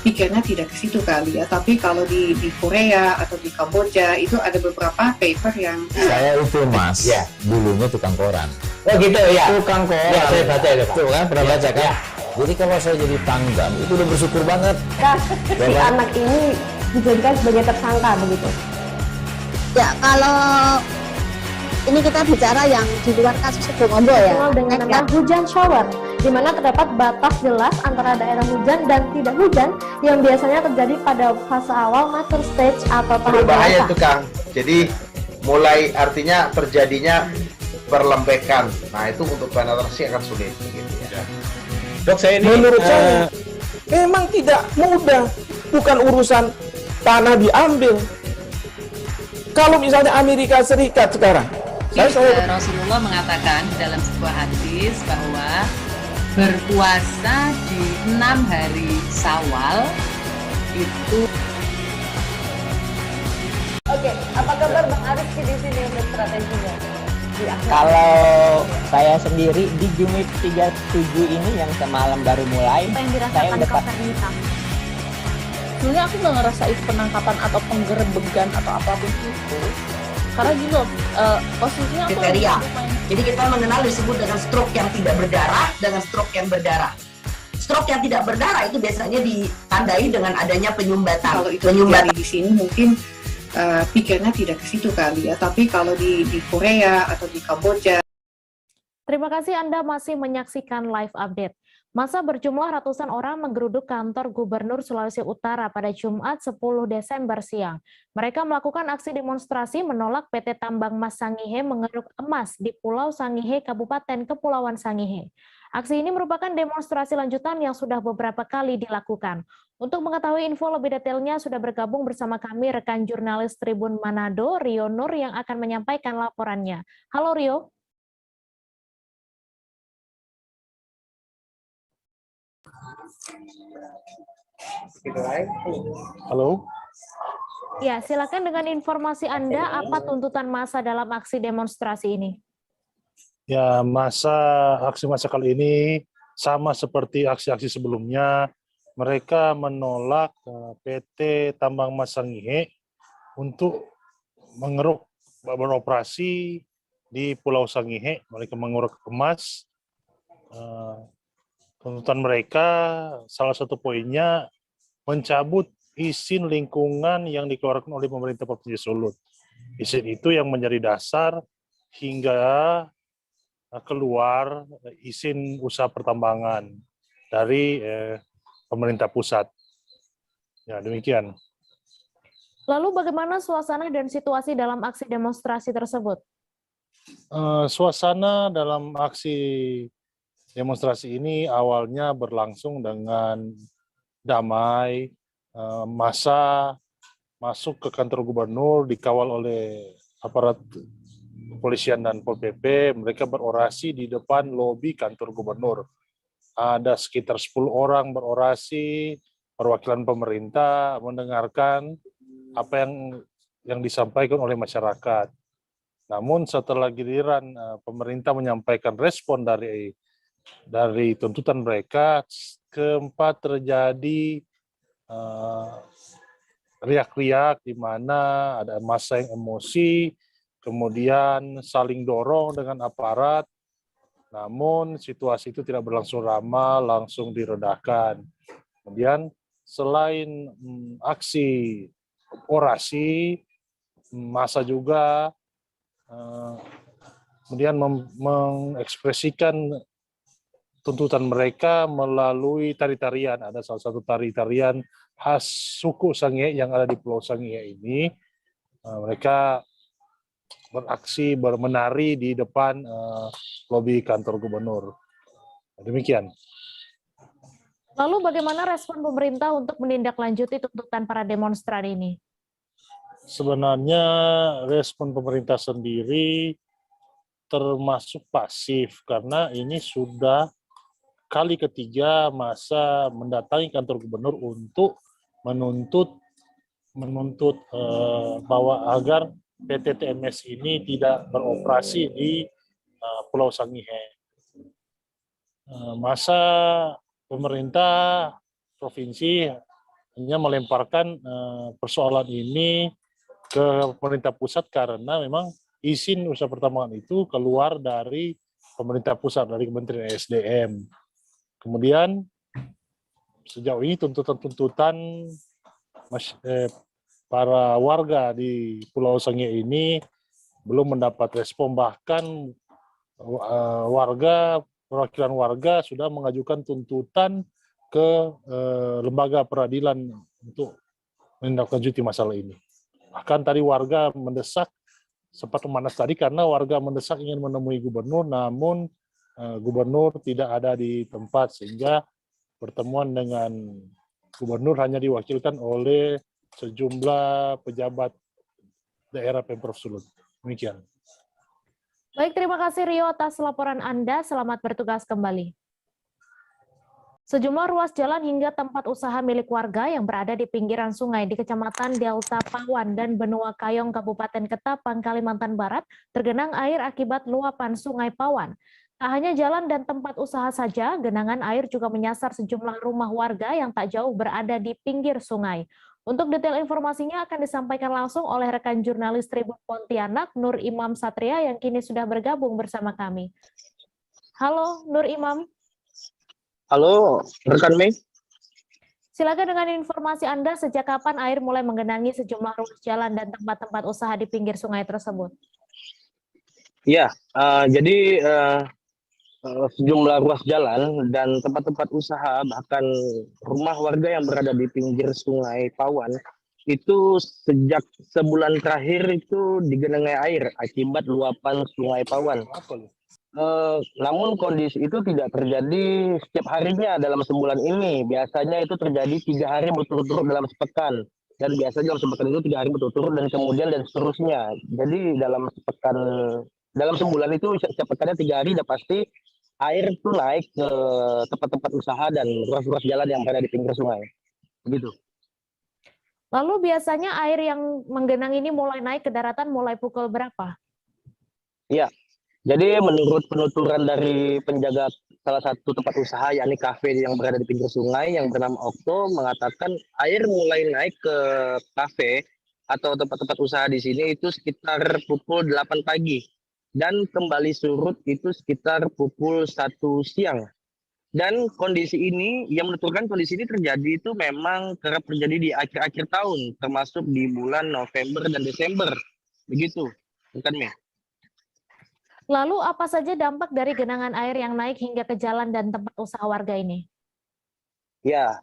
[SPEAKER 15] pikirnya tidak ke situ kali ya, tapi kalau di Korea atau di Kamboja itu ada beberapa paper yang
[SPEAKER 21] saya itu Mas, ya, dulunya tukang koran.
[SPEAKER 13] Oh gitu ya.
[SPEAKER 21] Tukang koran.
[SPEAKER 13] Ya, saya baca itu Pak.
[SPEAKER 21] Tuh kan, pernah baca kan?
[SPEAKER 13] Ya.
[SPEAKER 21] Jadi kalau saya jadi Pangdam itu udah bersyukur banget.
[SPEAKER 17] Si anak ini dijadikan sebagai tersangka begitu.
[SPEAKER 18] Ya, kalau ini kita bicara yang di luar kasus Sebongombo ya.
[SPEAKER 17] Dengan nama hujan shower, di mana terdapat batas jelas antara daerah hujan dan tidak hujan yang biasanya terjadi pada fase awal mature stage atau tahap
[SPEAKER 19] berbahaya
[SPEAKER 17] dewasa.
[SPEAKER 19] itu Kang. Jadi mulai artinya terjadinya perlembekan. Nah itu untuk penetrasi akan sulit. Gitu ya.
[SPEAKER 16] Dok, saya ini menurut saya memang tidak mudah, bukan urusan tanah diambil. Kalau misalnya Amerika Serikat sekarang,
[SPEAKER 20] Rasulullah mengatakan dalam sebuah hadis bahwa berpuasa di 6 hari Syawal itu.
[SPEAKER 17] Oke, apa kabar Bang Arief di sini untuk strateginya?
[SPEAKER 13] Kalau saya sendiri di Jumip 37 ini yang semalam baru mulai, saya udah
[SPEAKER 14] sebenarnya aku nggak ngerasa itu penangkapan atau penggerbegan atau apapun itu, karena gini loh, posisinya
[SPEAKER 12] kriteria. Jadi kita mengenal disebut dengan stroke yang tidak berdarah dengan stroke yang berdarah. Stroke yang tidak berdarah itu biasanya ditandai dengan adanya penyumbatan.
[SPEAKER 15] Kalau itu terjadi di sini mungkin pikirnya tidak ke situ kali ya, tapi kalau di Korea atau di Kamboja.
[SPEAKER 1] Terima kasih Anda masih menyaksikan live update. Massa berjumlah ratusan orang menggeruduk kantor Gubernur Sulawesi Utara pada Jumat 10 Desember siang. Mereka melakukan aksi demonstrasi menolak PT Tambang Mas Sangihe mengeruk emas di Pulau Sangihe, Kabupaten Kepulauan Sangihe. Aksi ini merupakan demonstrasi lanjutan yang sudah beberapa kali dilakukan. Untuk mengetahui info lebih detailnya, sudah bergabung bersama kami rekan jurnalis Tribun Manado, Rio Nur, yang akan menyampaikan laporannya. Halo Rio.
[SPEAKER 2] Halo.
[SPEAKER 1] Ya, silakan dengan informasi Anda, apa tuntutan massa dalam aksi demonstrasi ini?
[SPEAKER 2] Ya, aksi massa kali ini sama seperti aksi-aksi sebelumnya. Mereka menolak PT Tambang Emas Sangihe untuk mengeruk beroperasi di Pulau Sangihe. Mereka mengeruk emas. Tuntutan mereka salah satu poinnya mencabut izin lingkungan yang dikeluarkan oleh pemerintah Provinsi Sulut. Izin itu yang menjadi dasar hingga keluar izin usaha pertambangan dari pemerintah pusat. Ya, demikian.
[SPEAKER 1] Lalu bagaimana suasana dan situasi dalam aksi demonstrasi tersebut?
[SPEAKER 2] Suasana dalam aksi demonstrasi ini awalnya berlangsung dengan damai, massa masuk ke kantor gubernur dikawal oleh aparat kepolisian dan Pol PP. Mereka berorasi di depan lobi kantor gubernur. Ada sekitar 10 orang berorasi, perwakilan pemerintah mendengarkan apa yang disampaikan oleh masyarakat. Namun setelah giliran pemerintah menyampaikan respon dari tuntutan mereka, keempat terjadi riak-riak di mana ada massa yang emosi, kemudian saling dorong dengan aparat. Namun situasi itu tidak berlangsung lama, langsung diredakan. Kemudian selain aksi orasi, massa juga kemudian mengekspresikan tuntutan mereka melalui tari-tarian. Ada salah satu tari-tarian khas suku Sangihe yang ada di Pulau Sangihe ini. Mereka beraksi, menari di depan lobi kantor gubernur. Demikian.
[SPEAKER 1] Lalu bagaimana respon pemerintah untuk menindaklanjuti tuntutan para demonstran ini?
[SPEAKER 2] Sebenarnya respon pemerintah sendiri termasuk pasif, karena ini sudah kali ketiga massa mendatangi kantor gubernur untuk menuntut bahwa agar PT TMS ini tidak beroperasi di Pulau Sangihe. Massa pemerintah provinsi hanya melemparkan persoalan ini ke pemerintah pusat karena memang izin usaha pertambangan itu keluar dari pemerintah pusat, dari Kementerian SDM. Kemudian sejauh ini tuntutan-tuntutan para warga di Pulau Sangihe ini belum mendapat respon, bahkan perwakilan warga sudah mengajukan tuntutan ke lembaga peradilan untuk menindaklanjuti masalah ini. Bahkan tadi warga mendesak, sempat memanas tadi karena warga mendesak ingin menemui gubernur, namun gubernur tidak ada di tempat, sehingga pertemuan dengan gubernur hanya diwakilkan oleh sejumlah pejabat daerah Pemprov Sulut. Demikian.
[SPEAKER 1] Baik, terima kasih Rio atas laporan Anda. Selamat bertugas kembali. Sejumlah ruas jalan hingga tempat usaha milik warga yang berada di pinggiran sungai di Kecamatan Delta Pawan dan Benua Kayong, Kabupaten Ketapang, Kalimantan Barat, tergenang air akibat luapan Sungai Pawan. Tak hanya jalan dan tempat usaha saja, genangan air juga menyasar sejumlah rumah warga yang tak jauh berada di pinggir sungai. Untuk detail informasinya akan disampaikan langsung oleh rekan jurnalis Tribun Pontianak, Nur Imam Satria, yang kini sudah bergabung bersama kami. Halo, Nur Imam.
[SPEAKER 22] Halo, rekan Mei.
[SPEAKER 1] Silakan dengan informasi Anda, sejak kapan air mulai menggenangi sejumlah ruas jalan dan tempat-tempat usaha di pinggir sungai tersebut?
[SPEAKER 22] Ya, jadi sejumlah ruas jalan dan tempat-tempat usaha, bahkan rumah warga yang berada di pinggir Sungai Pawan, itu sejak sebulan terakhir itu digenangi air akibat luapan Sungai Pawan. Namun kondisi itu tidak terjadi setiap harinya dalam sebulan ini. Biasanya itu terjadi 3 hari berturut-turut dalam sepekan. Dan biasanya dalam sepekan itu 3 hari berturut-turut dan kemudian dan seterusnya. Jadi dalam sebulan itu setiap pekannya 3 hari udah pasti air itu naik ke tempat-tempat usaha dan ruas-ruas jalan yang berada di pinggir sungai. Begitu.
[SPEAKER 1] Lalu biasanya air yang menggenang ini mulai naik ke daratan mulai pukul berapa?
[SPEAKER 22] Iya. Jadi menurut penuturan dari penjaga salah satu tempat usaha, yakni kafe yang berada di pinggir sungai yang bernama Okto, mengatakan air mulai naik ke kafe atau tempat-tempat usaha di sini itu sekitar pukul 8 pagi. Dan kembali surut itu sekitar pukul 1 siang. Dan kondisi ini, yang menuturkan kondisi ini terjadi itu memang kerap terjadi di akhir-akhir tahun, termasuk di bulan November dan Desember. Begitu, bukan Mi?
[SPEAKER 1] Lalu apa saja dampak dari genangan air yang naik hingga ke jalan dan tempat usaha warga ini?
[SPEAKER 22] Ya,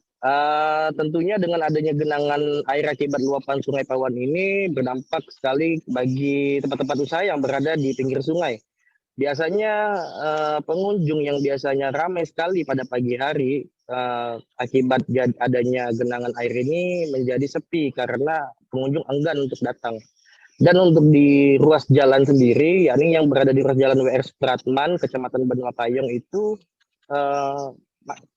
[SPEAKER 22] tentunya dengan adanya genangan air akibat luapan Sungai Pawan ini berdampak sekali bagi tempat-tempat usaha yang berada di pinggir sungai. Biasanya pengunjung yang biasanya ramai sekali pada pagi hari akibat adanya genangan air ini menjadi sepi karena pengunjung enggan untuk datang. Dan untuk di ruas jalan sendiri, yakni yang berada di ruas jalan WR Supratman, Kecamatan Benua Payung itu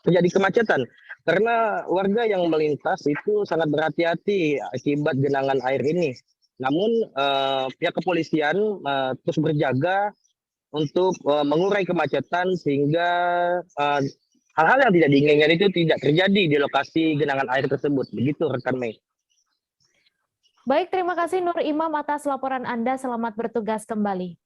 [SPEAKER 22] terjadi kemacetan. Karena warga yang melintas itu sangat berhati-hati akibat genangan air ini. Namun pihak kepolisian terus berjaga untuk mengurai kemacetan sehingga hal-hal yang tidak diinginkan itu tidak terjadi di lokasi genangan air tersebut. Begitu rekan Mei.
[SPEAKER 1] Baik, terima kasih Nur Imam atas laporan Anda. Selamat bertugas kembali.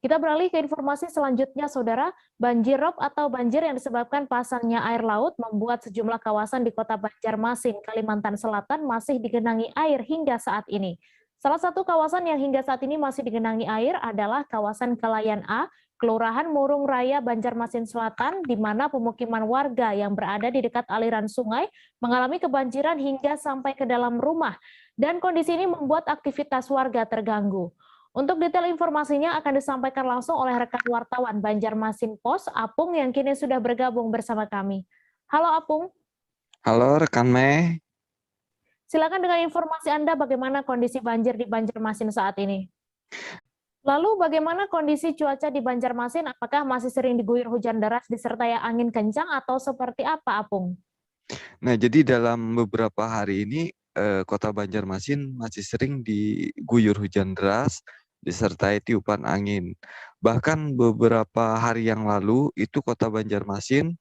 [SPEAKER 1] Kita beralih ke informasi selanjutnya, Saudara. Banjir rob atau banjir yang disebabkan pasangnya air laut membuat sejumlah kawasan di Kota Banjarmasin, Kalimantan Selatan masih digenangi air hingga saat ini. Salah satu kawasan yang hingga saat ini masih digenangi air adalah kawasan Kelayan A, Kelurahan Murung Raya, Banjarmasin Selatan, di mana pemukiman warga yang berada di dekat aliran sungai mengalami kebanjiran hingga sampai ke dalam rumah, dan kondisi ini membuat aktivitas warga terganggu. Untuk detail informasinya akan disampaikan langsung oleh rekan wartawan Banjarmasin Pos, Apung, yang kini sudah bergabung bersama kami. Halo Apung.
[SPEAKER 5] Halo rekan Mei.
[SPEAKER 1] Silakan dengan informasi Anda bagaimana kondisi banjir di Banjarmasin saat ini. Lalu bagaimana kondisi cuaca di Banjarmasin? Apakah masih sering diguyur hujan deras disertai angin kencang atau seperti apa, Apung?
[SPEAKER 5] Nah, jadi dalam beberapa hari ini Kota Banjarmasin masih sering diguyur hujan deras disertai tiupan angin. Bahkan beberapa hari yang lalu itu Kota Banjarmasin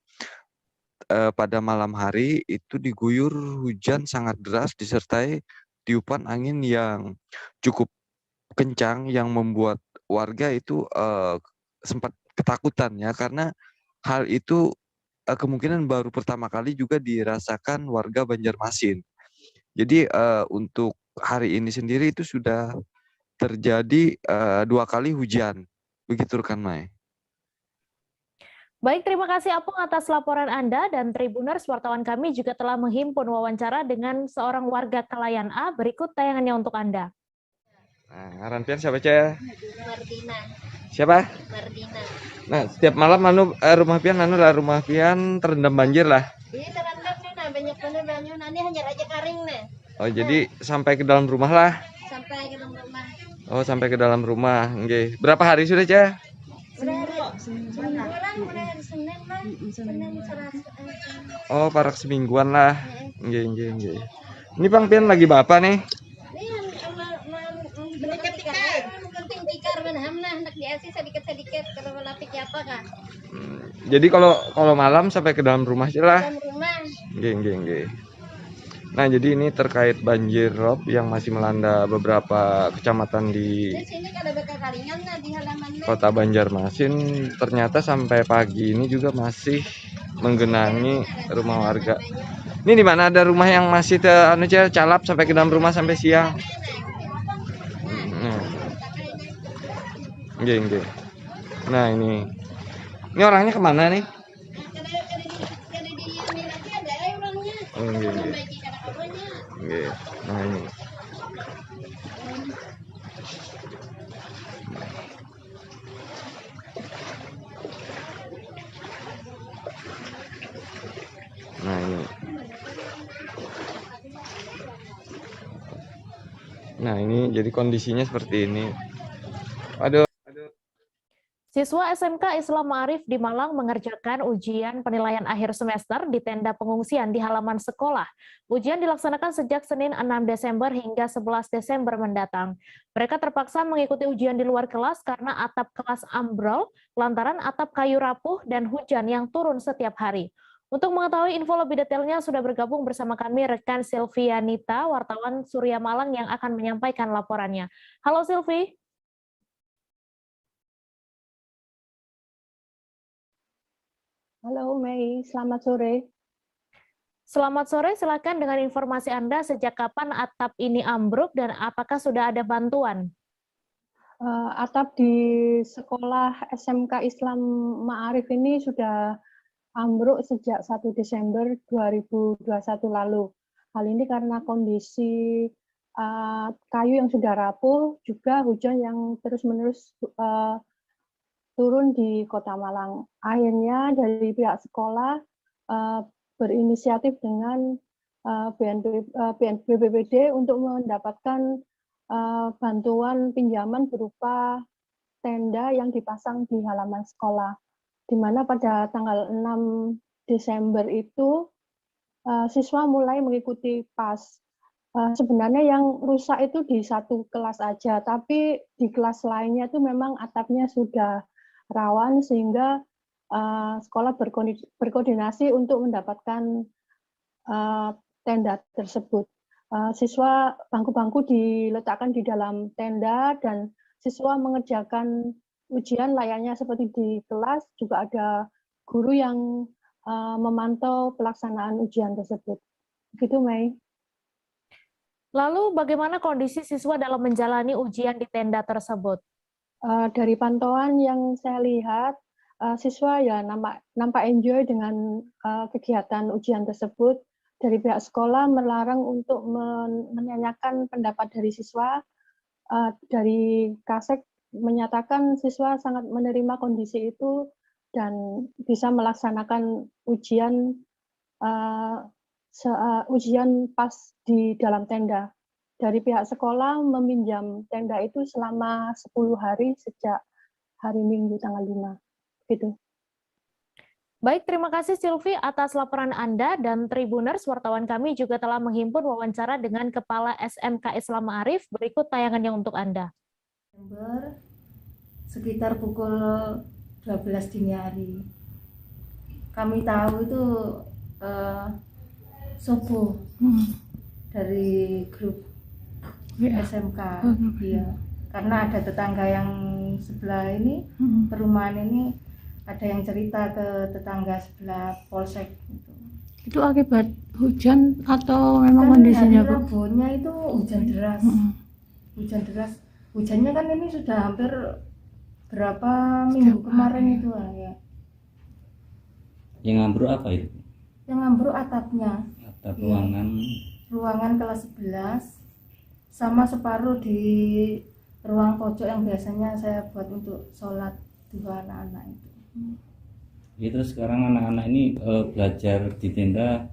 [SPEAKER 5] pada malam hari itu diguyur hujan sangat deras disertai tiupan angin yang cukup kencang yang membuat warga itu sempat ketakutan ya, karena hal itu kemungkinan baru pertama kali juga dirasakan warga Banjarmasin. Jadi untuk hari ini sendiri itu sudah terjadi 2 kali hujan. Begitu rekan Mai.
[SPEAKER 1] Baik, terima kasih Apung atas laporan Anda, dan Tribuners, wartawan kami juga telah menghimpun wawancara dengan seorang warga Kelayan A. Berikut tayangannya untuk Anda.
[SPEAKER 5] Nah, Ranpian siapa Cah?
[SPEAKER 6] Martina.
[SPEAKER 5] Siapa?
[SPEAKER 6] Martina.
[SPEAKER 5] Nah, setiap malam rumah pian terendam banjir lah.
[SPEAKER 6] Iya, terendam nih, nah banyak bener banyu, nanti hanya aja kering nih.
[SPEAKER 5] Oh, jadi sampai ke dalam rumah lah.
[SPEAKER 6] Sampai ke dalam rumah.
[SPEAKER 5] Oh, sampai ke dalam rumah. Oke. Berapa hari sudah, Cah?
[SPEAKER 6] Udah semingguan udah Senin lah. Senin Selasa.
[SPEAKER 5] Oh, parak semingguan lah. Nggih. Ini Bang Pian lagi bapak nih?
[SPEAKER 6] Penting tikar benhamna hendak diasi sedikit-sedikit kalau lapik apa kan.
[SPEAKER 5] Jadi kalau malam sampai ke dalam rumah sih lah.
[SPEAKER 6] Dalam rumah.
[SPEAKER 5] Nggih. Nah, jadi ini terkait banjir rob yang masih melanda beberapa kecamatan di Kota Banjarmasin. Ternyata sampai pagi ini juga masih menggenangi rumah warga. Ini di mana ada rumah yang masih calap sampai ke dalam rumah sampai siang. Nggih. Nah, ini orangnya kemana nih? Nggih. Nah, ini. Nah ini. Nah ini jadi kondisinya seperti ini. Aduh.
[SPEAKER 1] Siswa SMK Islam Ma'arif di Malang mengerjakan ujian penilaian akhir semester di tenda pengungsian di halaman sekolah. Ujian dilaksanakan sejak Senin 6 Desember hingga 11 Desember mendatang. Mereka terpaksa mengikuti ujian di luar kelas karena atap kelas ambrol, lantaran atap kayu rapuh dan hujan yang turun setiap hari. Untuk mengetahui info lebih detailnya sudah bergabung bersama kami rekan Silvianita, wartawan Surya Malang yang akan menyampaikan laporannya. Halo Silvi.
[SPEAKER 3] Halo Mei, selamat sore.
[SPEAKER 1] Selamat sore, silakan dengan informasi Anda sejak kapan atap ini ambruk dan apakah sudah ada bantuan?
[SPEAKER 3] Atap di sekolah SMK Islam Ma'arif ini sudah ambruk sejak 1 Desember 2021 lalu. Hal ini karena kondisi kayu yang sudah rapuh, juga hujan yang terus-menerus turun di Kota Malang. Akhirnya dari pihak sekolah berinisiatif dengan BPBD untuk mendapatkan bantuan pinjaman berupa tenda yang dipasang di halaman sekolah. Di mana pada tanggal 6 Desember itu siswa mulai mengikuti PAS. Sebenarnya yang rusak itu di satu kelas aja, tapi di kelas lainnya itu memang atapnya sudah rawan sehingga sekolah berkoordinasi untuk mendapatkan tenda tersebut. Siswa bangku-bangku diletakkan di dalam tenda dan siswa mengerjakan ujian layaknya seperti di kelas, juga ada guru yang memantau pelaksanaan ujian tersebut. Begitu, Mei.
[SPEAKER 1] Lalu bagaimana kondisi siswa dalam menjalani ujian di tenda tersebut?
[SPEAKER 3] Dari pantauan yang saya lihat, siswa ya nampak enjoy dengan kegiatan ujian tersebut. Dari pihak sekolah melarang untuk menanyakan pendapat dari siswa. Dari Kasek menyatakan siswa sangat menerima kondisi itu dan bisa melaksanakan ujian pas di dalam tenda. Dari pihak sekolah meminjam tenda itu selama 10 hari sejak hari Minggu tanggal 5. Gitu.
[SPEAKER 1] Baik, terima kasih Silvi atas laporan Anda, dan Tribuners, wartawan kami juga telah menghimpun wawancara dengan Kepala SMK Islam Ma'arif. Berikut tayangannya untuk Anda.
[SPEAKER 7] Sekitar pukul 12 dini hari. Kami tahu itu subuh dari grup SMK, iya. Karena ada tetangga yang sebelah ini, perumahan ini, ada yang cerita ke tetangga sebelah polsek.
[SPEAKER 23] Itu akibat hujan atau memang kondisinya, Bu?
[SPEAKER 7] Rabunya itu hujan deras, hujan deras. Hujannya kan ini sudah hampir berapa minggu kemarin itu ya.
[SPEAKER 24] Yang ambruk apa itu?
[SPEAKER 7] Yang ambruk atapnya.
[SPEAKER 24] Atap ruangan.
[SPEAKER 7] Ruangan kelas 11. Sama separuh di ruang pojok yang biasanya saya buat untuk sholat dua anak-anak itu.
[SPEAKER 24] Itu sekarang anak-anak ini belajar di tenda,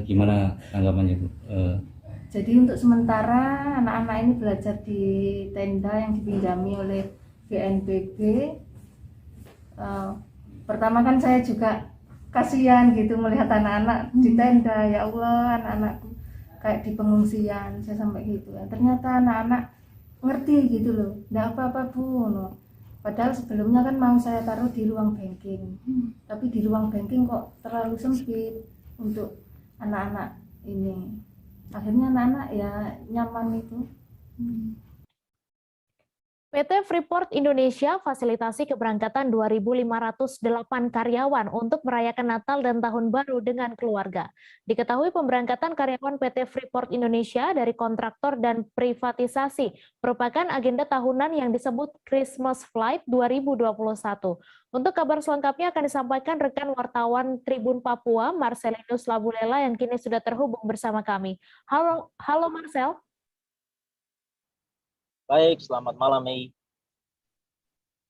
[SPEAKER 24] gimana tanggapannya, Bu?
[SPEAKER 7] Jadi untuk sementara anak-anak ini belajar di tenda yang dipinjami oleh BNPB. Pertama kan saya juga kasihan gitu melihat anak-anak di tenda, ya Allah, anak-anakku kayak di pengungsian, saya sampai gitu ya. Ternyata anak-anak ngerti gitu loh, nggak apa-apa Bu, no. Padahal sebelumnya kan mau saya taruh di ruang banking, tapi di ruang banking kok terlalu sempit untuk anak-anak ini. Akhirnya anak-anak ya nyaman itu.
[SPEAKER 1] PT Freeport Indonesia fasilitasi keberangkatan 2.508 karyawan untuk merayakan Natal dan Tahun Baru dengan keluarga. Diketahui pemberangkatan karyawan PT Freeport Indonesia dari kontraktor dan privatisasi merupakan agenda tahunan yang disebut Christmas Flight 2021. Untuk kabar selengkapnya akan disampaikan rekan wartawan Tribun Papua, Marcelinus Labulela, yang kini sudah terhubung bersama kami. Halo Marcel.
[SPEAKER 4] Baik, selamat malam, Mei.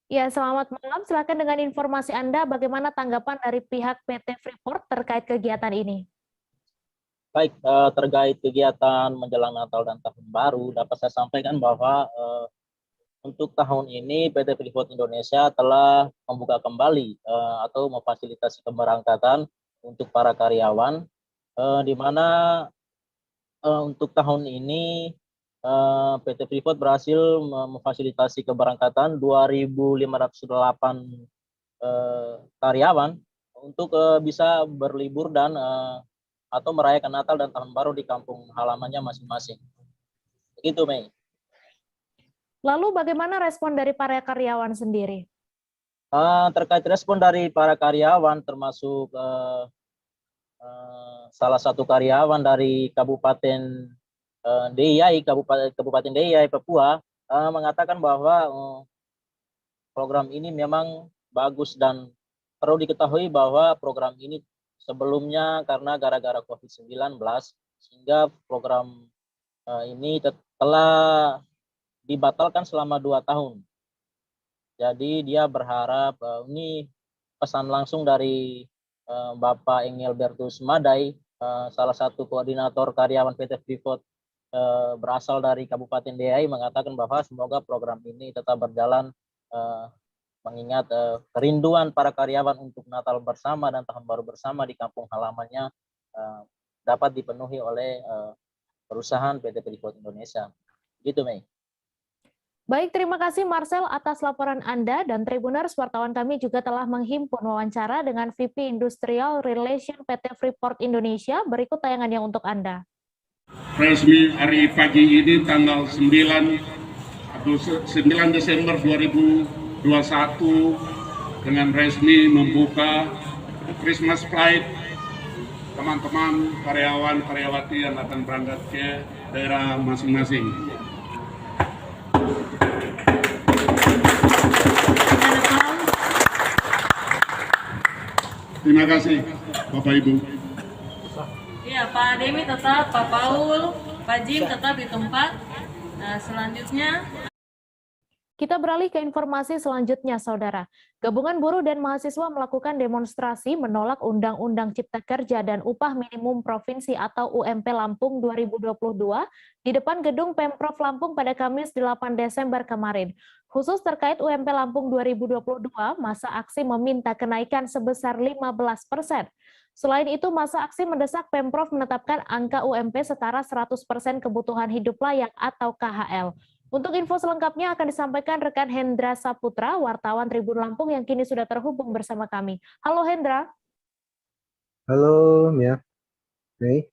[SPEAKER 1] Ya, selamat malam. Silakan dengan informasi Anda, bagaimana tanggapan dari pihak PT Freeport terkait kegiatan ini?
[SPEAKER 4] Baik, terkait kegiatan menjelang Natal dan Tahun Baru, dapat saya sampaikan bahwa untuk tahun ini PT Freeport Indonesia telah membuka kembali atau memfasilitasi keberangkatan untuk para karyawan, di mana untuk tahun ini PT Freeport berhasil memfasilitasi keberangkatan 2.508 karyawan untuk bisa berlibur dan atau merayakan Natal dan Tahun Baru di kampung halamannya masing-masing. Begitu, Mei.
[SPEAKER 1] Lalu bagaimana respon dari para karyawan sendiri?
[SPEAKER 4] Terkait respon dari para karyawan, termasuk salah satu karyawan dari Kabupaten DIY, Kabupaten DIY, Papua, mengatakan bahwa program ini memang bagus dan perlu diketahui bahwa program ini sebelumnya karena gara-gara COVID-19 sehingga program ini telah dibatalkan selama 2 tahun. Jadi dia berharap ini pesan langsung dari Bapak Engelbertus Madai, salah satu koordinator karyawan PT Freeport berasal dari Kabupaten DIY, mengatakan bahwa semoga program ini tetap berjalan mengingat kerinduan para karyawan untuk Natal bersama dan Tahun Baru bersama di kampung halamannya dapat dipenuhi oleh perusahaan PT Freeport Indonesia. Gitu, Mei.
[SPEAKER 1] Baik, terima kasih Marcel atas laporan Anda, dan Tribuners, wartawan kami juga telah menghimpun wawancara dengan VP Industrial Relation PT Freeport Indonesia. Berikut tayangannya untuk Anda.
[SPEAKER 8] Resmi hari pagi ini tanggal 9 Desember 2021 dengan resmi membuka Christmas flight teman-teman karyawan-karyawati yang akan berangkat ke daerah masing-masing. Terima kasih Bapak Ibu.
[SPEAKER 9] Ya, Pak Demi tetap, Pak Paul, Pak Jim tetap di tempat. Nah, selanjutnya
[SPEAKER 1] kita beralih ke informasi selanjutnya, Saudara. Gabungan Buruh dan Mahasiswa melakukan demonstrasi menolak Undang-Undang Cipta Kerja dan Upah Minimum Provinsi atau UMP Lampung 2022 di depan gedung Pemprov Lampung pada Kamis 8 Desember kemarin. Khusus terkait UMP Lampung 2022, masa aksi meminta kenaikan sebesar 15%. Selain itu, masa aksi mendesak Pemprov menetapkan angka UMP setara 100% kebutuhan hidup layak atau KHL. Untuk info selengkapnya akan disampaikan rekan Hendra Saputra, wartawan Tribun Lampung yang kini sudah terhubung bersama kami. Halo Hendra.
[SPEAKER 10] Halo Mia. Mei.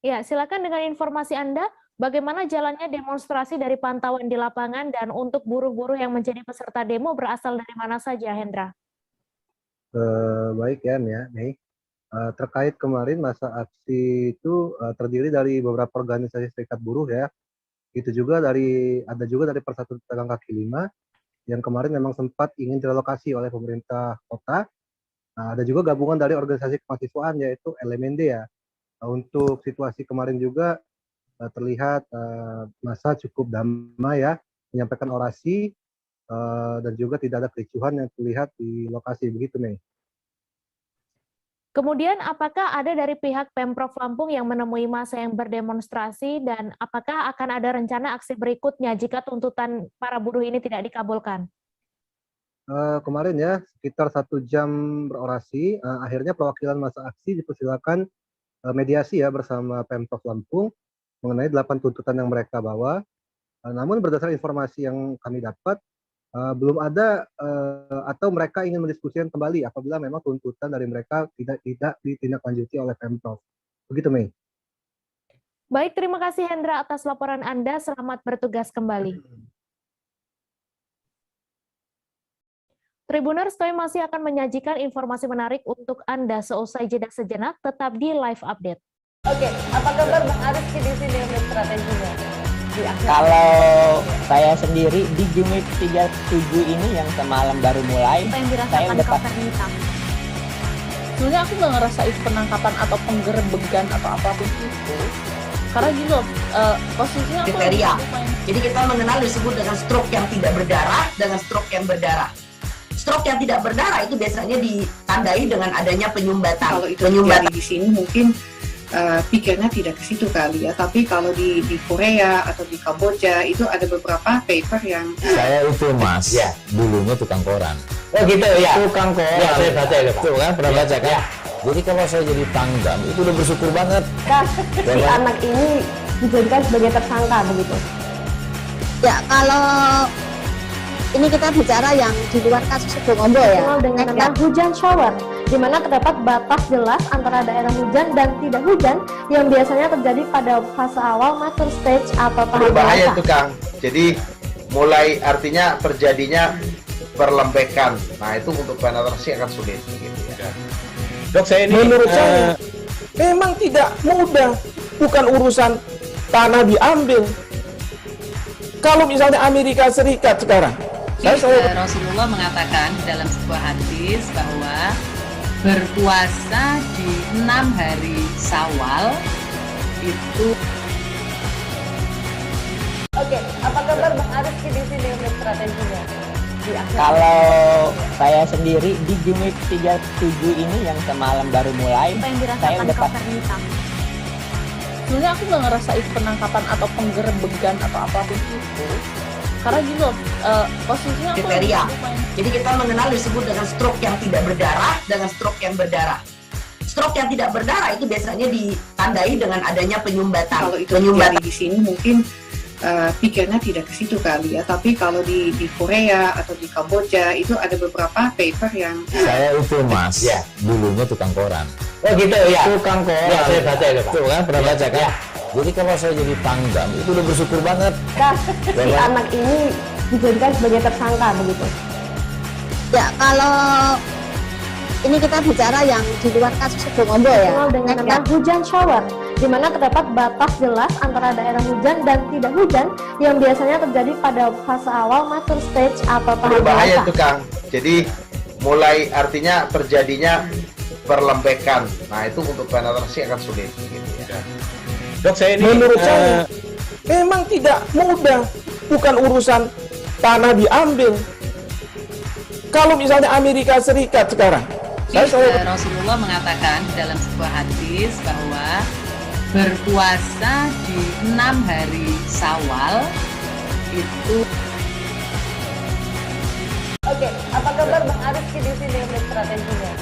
[SPEAKER 1] Ya, silakan dengan informasi Anda, bagaimana jalannya demonstrasi dari pantauan di lapangan dan untuk buruh-buruh yang menjadi peserta demo berasal dari mana saja, Hendra?
[SPEAKER 10] Baik ya Mia. Mei. Terkait kemarin masa aksi itu terdiri dari beberapa organisasi serikat buruh ya. Itu juga ada juga dari Persatuan Pedagang Kaki Lima yang kemarin memang sempat ingin direlokasi oleh pemerintah kota. Ada juga gabungan dari organisasi kemahasiswaan yaitu LMND ya. Untuk situasi kemarin juga terlihat massa cukup damai ya, menyampaikan orasi dan juga tidak ada kericuhan yang terlihat di lokasi, begitu Mei.
[SPEAKER 1] Kemudian apakah ada dari pihak Pemprov Lampung yang menemui massa yang berdemonstrasi dan apakah akan ada rencana aksi berikutnya jika tuntutan para buruh ini tidak dikabulkan?
[SPEAKER 10] Kemarin ya sekitar 1 jam berorasi, akhirnya perwakilan massa aksi dipersilakan mediasi ya bersama Pemprov Lampung mengenai 8 tuntutan yang mereka bawa. Namun berdasarkan informasi yang kami dapat, belum ada atau mereka ingin mendiskusikan kembali apabila memang tuntutan dari mereka tidak ditindaklanjuti oleh Pemprov. Begitu, Mei.
[SPEAKER 1] Baik, terima kasih Hendra atas laporan Anda. Selamat bertugas kembali. Tribuners, kami masih akan menyajikan informasi menarik untuk Anda seusai jeda sejenak, tetap di Live Update.
[SPEAKER 25] Oke, apa kabar Bang Aris di sini untuk strateginya?
[SPEAKER 13] Kalau saya sendiri di Gimik 37 ini yang semalam baru mulai, saya udah pasti.
[SPEAKER 14] Sebenarnya aku nggak ngerasain penangkapan atau penggerbegan atau apapun itu, Karena gini loh, posisinya aku
[SPEAKER 12] kriteria. Jadi kita mengenal disebut dengan stroke yang tidak berdarah dengan stroke yang berdarah. Stroke yang tidak berdarah itu biasanya ditandai dengan adanya penyumbatan.
[SPEAKER 15] Kalau itu terjadi di sini mungkin pikirnya tidak ke situ kali ya, tapi kalau di Korea atau di Kamboja itu ada beberapa paper yang
[SPEAKER 11] saya itu mas, ya dulunya tukang koran. Oh gitu ya. Tukang koran. Ya, saya baca ya, Pak. Tuh kan pernah baca kan? Ya. Jadi kalau saya jadi pangdam itu udah bersyukur banget.
[SPEAKER 17] Si anak ini dijadikan sebagai tersangka begitu.
[SPEAKER 16] Ya kalau ini kita bicara yang di luar kasus Sibolombo ya.
[SPEAKER 17] Dengan nama hujan shower, di mana terdapat batas jelas antara daerah hujan dan tidak hujan yang biasanya terjadi pada fase awal mature stage atau tahap
[SPEAKER 18] berbahaya itu Kang. Jadi mulai artinya terjadinya perlembekan. Nah itu untuk penetrasi akan sulit. Gitu ya.
[SPEAKER 19] Dok saya ini menurut saya memang tidak mudah, bukan urusan tanah diambil. Kalau misalnya Amerika Serikat sekarang,
[SPEAKER 20] Rasulullah mengatakan dalam sebuah hadis bahwa berpuasa di 6 hari Syawal itu.
[SPEAKER 25] Oke, apa kabar Bang Ariski di sini untuk strateginya?
[SPEAKER 13] Kalau saya sendiri di Jumip 37 ini yang semalam baru mulai, saya udah pas.
[SPEAKER 14] Sebenarnya aku nggak ngerasain penangkapan atau penggerebegan atau apapun itu. Karena gini loh, posisinya aku
[SPEAKER 12] kriteria. Jadi kita mengenal disebut dengan stroke yang tidak berdarah dengan stroke yang berdarah. Stroke yang tidak berdarah itu biasanya ditandai dengan adanya penyumbatan.
[SPEAKER 15] Kalau itu terjadi di sini mungkin pikirnya tidak ke situ kali ya, tapi kalau di Korea atau di Kamboja itu ada beberapa paper yang
[SPEAKER 11] saya itu mas, ya dulunya tukang koran. Oh gitu ya. Tukang koran. Ya, saya baca ya, Pak. Tuh kan pernah baca kan? Ya. Jadi kalau saya jadi pangdam itu udah bersyukur banget.
[SPEAKER 17] Si anak ini dijadikan sebagai tersangka begitu.
[SPEAKER 16] Ya kalau ini kita bicara yang di luar kasus Sibolombo ya.
[SPEAKER 17] Dengan nama hujan shower, di mana terdapat batas jelas antara daerah hujan dan tidak hujan yang biasanya terjadi pada fase awal mature stage atau tahap
[SPEAKER 18] berbahaya itu Kang. Jadi mulai artinya terjadinya perlembekan. Nah itu untuk penetrasi akan sulit. Gitu ya.
[SPEAKER 19] Dok saya ini menurut saya memang tidak mudah, bukan urusan tanah diambil. Kalau misalnya Amerika Serikat sekarang,
[SPEAKER 20] Rasulullah mengatakan dalam sebuah hadis bahwa berpuasa di 6 hari Syawal itu.
[SPEAKER 25] Oke, apa kabar Bang Ariski di sini untuk strateginya?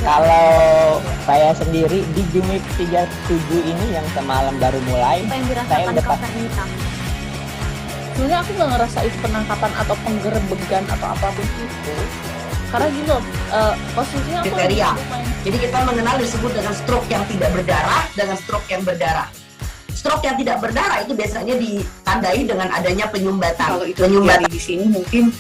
[SPEAKER 13] Kalau saya sendiri di Jumip 37 ini yang semalam baru mulai, saya udah pas.
[SPEAKER 14] Sebenarnya aku nggak ngerasain penangkapan atau penggerebegan atau apapun itu. Karena gini loh, posisinya aku
[SPEAKER 12] kriteria. Jadi kita mengenal disebut dengan stroke yang tidak berdarah dengan stroke yang berdarah. Stroke yang tidak berdarah itu biasanya ditandai dengan adanya penyumbatan.
[SPEAKER 15] Kalau itu terjadi di sini mungkin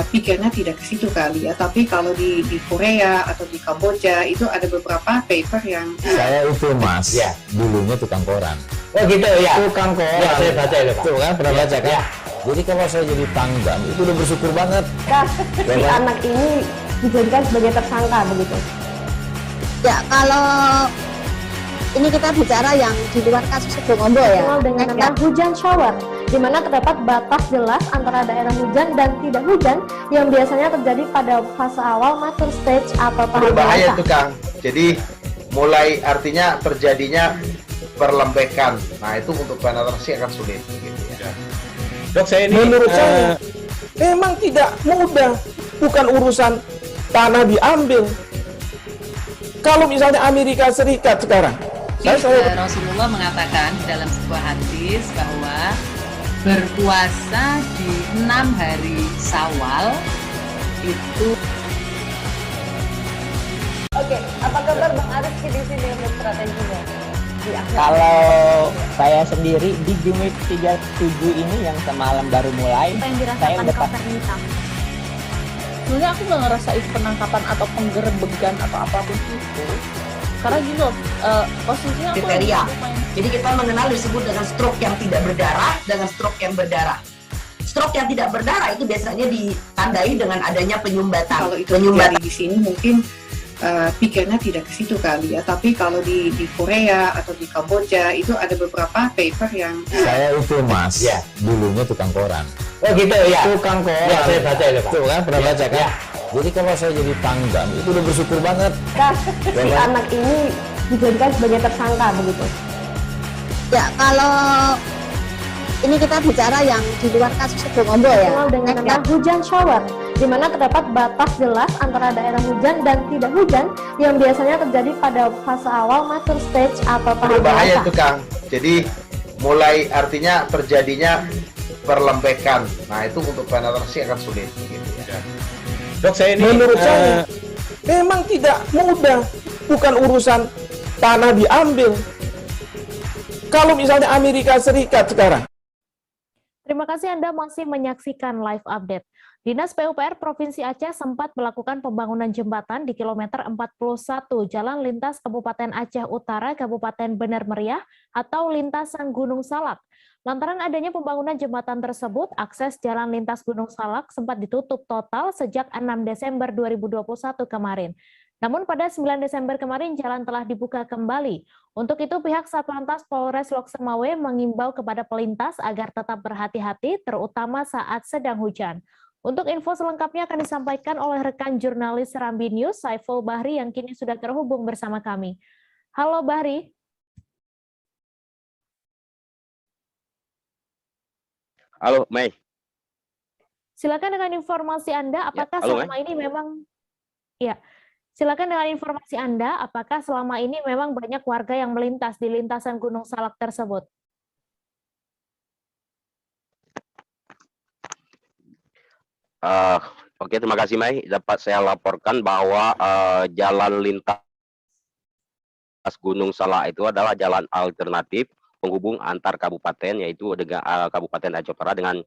[SPEAKER 15] pikirnya tidak ke situ kali ya, tapi kalau di Korea atau di Kamboja itu ada beberapa paper yang
[SPEAKER 11] saya itu mas, ya dulunya tukang koran.
[SPEAKER 19] Oh gitu ya.
[SPEAKER 11] Tukang koran.
[SPEAKER 19] Ya, saya baca ya, Pak.
[SPEAKER 11] Tuh kan pernah baca kan? Ya. Jadi kalau saya jadi pangdam itu udah bersyukur banget.
[SPEAKER 17] Si anak ini dijadikan sebagai tersangka begitu.
[SPEAKER 16] Ya kalau ini kita bicara yang di luar kasus Sibolombo ya.
[SPEAKER 17] Dengan nama hujan shower, di mana terdapat batas jelas antara daerah hujan dan tidak hujan yang biasanya terjadi pada fase awal mature stage atau tahap
[SPEAKER 18] berbahaya itu Kang. Jadi mulai artinya terjadinya perlembekan. Nah itu untuk penetrasi akan sulit. Gitu ya.
[SPEAKER 19] Dok saya ini menurut saya memang tidak mudah, bukan urusan tanah diambil. Kalau misalnya Amerika Serikat sekarang,
[SPEAKER 20] Rasulullah mengatakan dalam sebuah hadis bahwa berpuasa di 6 hari Syawal itu.
[SPEAKER 25] Oke, apa kabar Bang Ariski di sini untuk strateginya?
[SPEAKER 13] Kalau saya sendiri di Jumip 37 ini yang semalam baru mulai, saya udah pas.
[SPEAKER 14] Sebenarnya aku nggak ngerasain penangkapan atau penggerebegan atau apapun itu. Karena gini loh, posisinya aku
[SPEAKER 12] kriteria. Jadi kita mengenal disebut dengan stroke yang tidak berdarah dengan stroke yang berdarah. Stroke yang tidak berdarah itu biasanya ditandai dengan adanya penyumbatan.
[SPEAKER 15] Kalau itu terjadi di sini mungkin pikirnya tidak ke situ kali ya, tapi kalau di Korea atau di Kamboja itu ada beberapa paper yang
[SPEAKER 11] Saya itu Mas, dulunya tukang koran.
[SPEAKER 13] Oh gitu ya.
[SPEAKER 11] Tukang koran.
[SPEAKER 13] Ya, saya baca itu Pak.
[SPEAKER 11] Tuh kan pernah baca kan? Jadi kalau saya jadi pangdam itu udah bersyukur banget.
[SPEAKER 17] Si anak ini dijadikan sebagai tersangka begitu.
[SPEAKER 16] Ya, kalau ini kita bicara yang di luar kasus Sebongombo ya.
[SPEAKER 17] Dengan nama hujan shower, di mana terdapat batas jelas antara daerah hujan dan tidak hujan yang biasanya terjadi pada fase awal mature stage atau tahap
[SPEAKER 18] Berbahaya
[SPEAKER 17] dewasa.
[SPEAKER 18] itu Kang. Jadi mulai artinya terjadinya perlembekan. Nah itu untuk penetrasi akan sulit. Gitu ya.
[SPEAKER 19] Dok, saya ini menurut saya memang tidak mudah, bukan urusan tanah diambil. Kalau misalnya Amerika Serikat sekarang.
[SPEAKER 1] Terima kasih Anda masih menyaksikan live update. Dinas PUPR Provinsi Aceh sempat melakukan pembangunan jembatan di kilometer 41 Jalan Lintas Kabupaten Aceh Utara, Kabupaten Bener Meriah atau lintasan Gunung Salak. Lantaran adanya pembangunan jembatan tersebut, akses jalan lintas Gunung Salak sempat ditutup total sejak 6 Desember 2021 kemarin. Namun pada 9 Desember kemarin jalan telah dibuka kembali. Untuk itu pihak Satlantas Polres Lok Sumawe mengimbau kepada pelintas agar tetap berhati-hati terutama saat sedang hujan. Untuk info selengkapnya akan disampaikan oleh rekan jurnalis Serambi News Saiful Bahri yang kini sudah terhubung bersama kami. Halo Bahri.
[SPEAKER 2] Halo, Mei.
[SPEAKER 1] Silakan dengan informasi Anda, apakah selama ini memang silakan dengan informasi Anda, apakah selama ini memang banyak warga yang melintas di lintasan Gunung Salak tersebut?
[SPEAKER 2] Oke, terima kasih, Mei. Dapat saya laporkan bahwa jalan lintas Gunung Salak itu adalah jalan alternatif penghubung antar kabupaten, yaitu dengan Kabupaten Aceh Utara dengan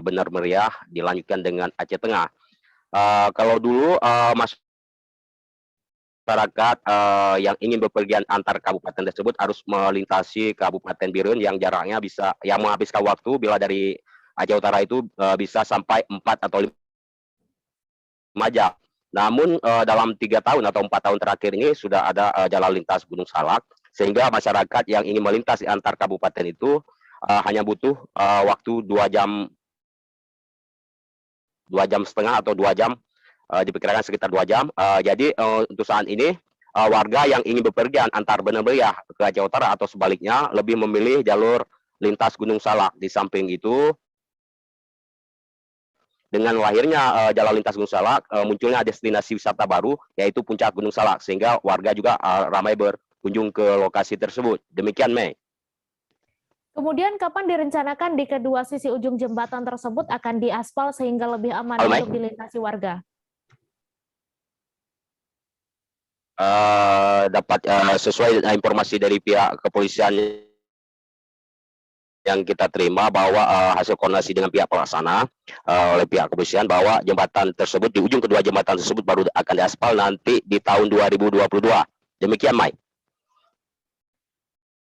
[SPEAKER 2] Bener Meriah, dilanjutkan dengan Aceh Tengah. Kalau dulu masyarakat yang ingin bepergian antar kabupaten tersebut harus melintasi Kabupaten Birun yang jaraknya bisa yang menghabiskan waktu bila dari Aceh Utara itu bisa sampai 4 atau 5 jam. Namun dalam 3 tahun atau 4 tahun terakhir ini sudah ada jalan lintas Gunung Salak, sehingga masyarakat yang ingin melintas antar kabupaten itu hanya butuh waktu 2 jam setengah atau 2 jam, diperkirakan sekitar 2 jam. Jadi untuk saat ini warga yang ingin bepergian antar Bener Meriah ke Aceh Utara atau sebaliknya lebih memilih jalur lintas Gunung Salak. Di samping itu, dengan lahirnya jalan lintas Gunung Salak, munculnya destinasi wisata baru, yaitu Puncak Gunung Salak, sehingga warga juga ramai berkunjung ke lokasi tersebut. Demikian, Mei.
[SPEAKER 1] Kemudian kapan direncanakan di kedua sisi ujung jembatan tersebut akan diaspal sehingga lebih aman untuk dilintasi warga?
[SPEAKER 2] Dapat sesuai informasi dari pihak kepolisian yang kita terima bahwa hasil koordinasi dengan pihak pelaksana oleh pihak kepolisian bahwa jembatan tersebut di ujung kedua jembatan tersebut baru akan diaspal nanti di tahun 2022. Demikian, Mai.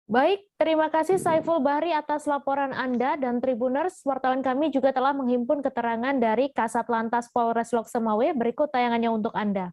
[SPEAKER 1] Baik, terima kasih Saiful Bahri atas laporan Anda dan Tribuners. Wartawan kami juga telah menghimpun keterangan dari Kasat Lantas Polres Lok Sumawe. Berikut tayangannya untuk Anda.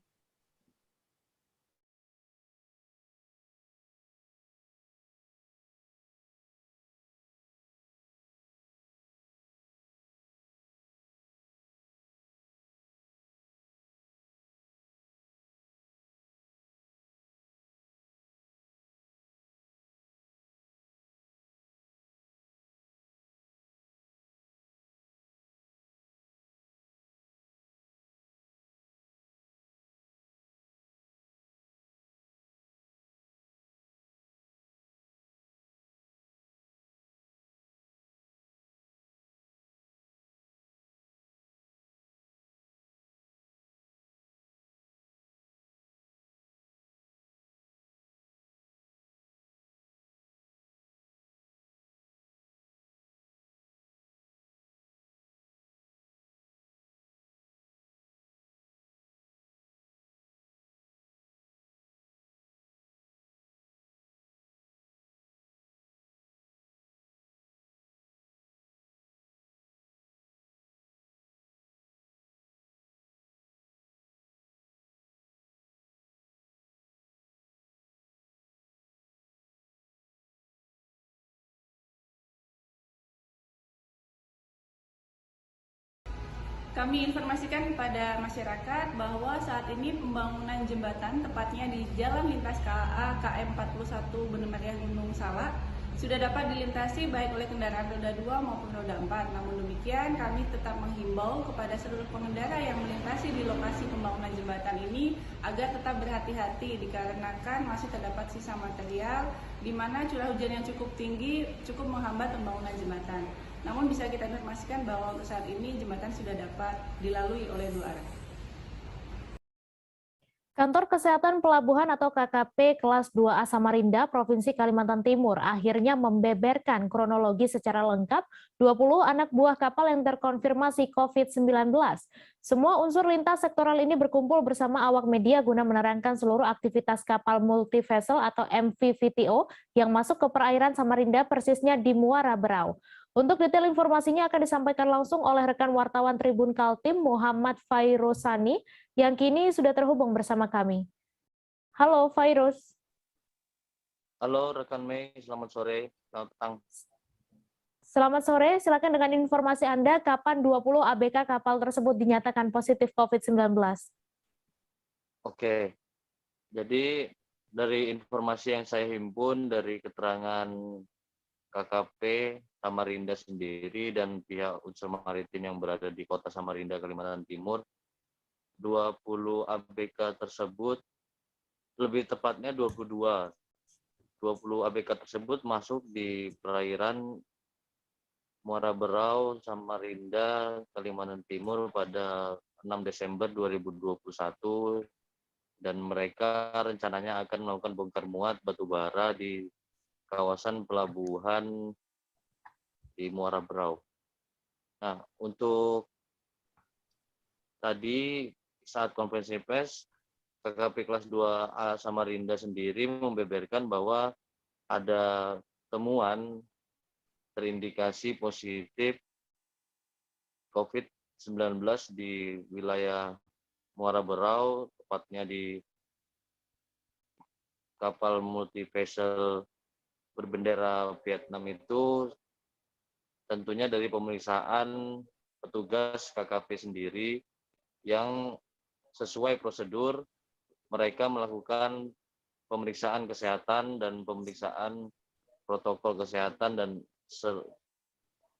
[SPEAKER 3] kami informasikan kepada masyarakat bahwa saat ini pembangunan jembatan, tepatnya di Jalan Lintas KA KM 41 Benemariah Gunung Salak, sudah dapat dilintasi baik oleh kendaraan roda 2 maupun roda 4. Namun demikian, kami tetap menghimbau kepada seluruh pengendara yang melintasi di lokasi pembangunan jembatan ini agar tetap berhati-hati dikarenakan masih terdapat sisa material di mana curah hujan yang cukup tinggi cukup menghambat pembangunan jembatan. Namun bisa kita informasikan bahwa untuk saat ini jembatan sudah dapat dilalui oleh 2 arah.
[SPEAKER 1] Kantor Kesehatan Pelabuhan atau KKP kelas 2A Samarinda, Provinsi Kalimantan Timur akhirnya membeberkan kronologi secara lengkap 20 anak buah kapal yang terkonfirmasi COVID-19. Semua unsur lintas sektoral ini berkumpul bersama awak media guna menerangkan seluruh aktivitas kapal multi-vessel atau MV-VTO yang masuk ke perairan Samarinda, persisnya di Muara Berau. Untuk detail informasinya akan disampaikan langsung oleh rekan wartawan Tribun Kaltim Muhammad Fairosani yang kini sudah terhubung bersama kami. Halo Fairuz.
[SPEAKER 5] Halo rekan Mei, selamat sore, selamat petang.
[SPEAKER 1] Selamat sore, silakan dengan informasi Anda kapan 20 ABK kapal tersebut dinyatakan positif COVID-19.
[SPEAKER 5] Oke, jadi dari informasi yang saya himpun dari keterangan KKP Samarinda sendiri dan pihak unsur maritim yang berada di kota Samarinda, Kalimantan Timur, 20 ABK tersebut, lebih tepatnya 22 ABK tersebut masuk di perairan Muara Berau, Samarinda, Kalimantan Timur pada 6 Desember 2021 dan mereka rencananya akan melakukan bongkar muat batu bara di kawasan pelabuhan di Muara Berau. Nah, untuk tadi saat konferensi pers, KKP kelas 2A Samarinda sendiri membeberkan bahwa ada temuan terindikasi positif COVID-19 di wilayah Muara Berau, tepatnya di kapal multi-vessel berbendera Vietnam itu. Tentunya dari pemeriksaan petugas KKP sendiri yang sesuai prosedur, mereka melakukan pemeriksaan kesehatan dan pemeriksaan protokol kesehatan dan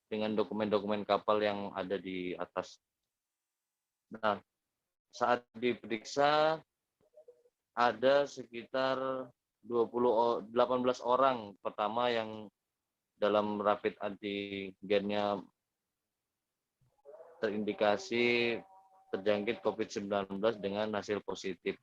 [SPEAKER 5] dengan dokumen-dokumen kapal yang ada di atas. Nah, saat diperiksa ada sekitar 18 orang pertama yang dalam rapid antigennya terindikasi terjangkit COVID-19 dengan hasil positif.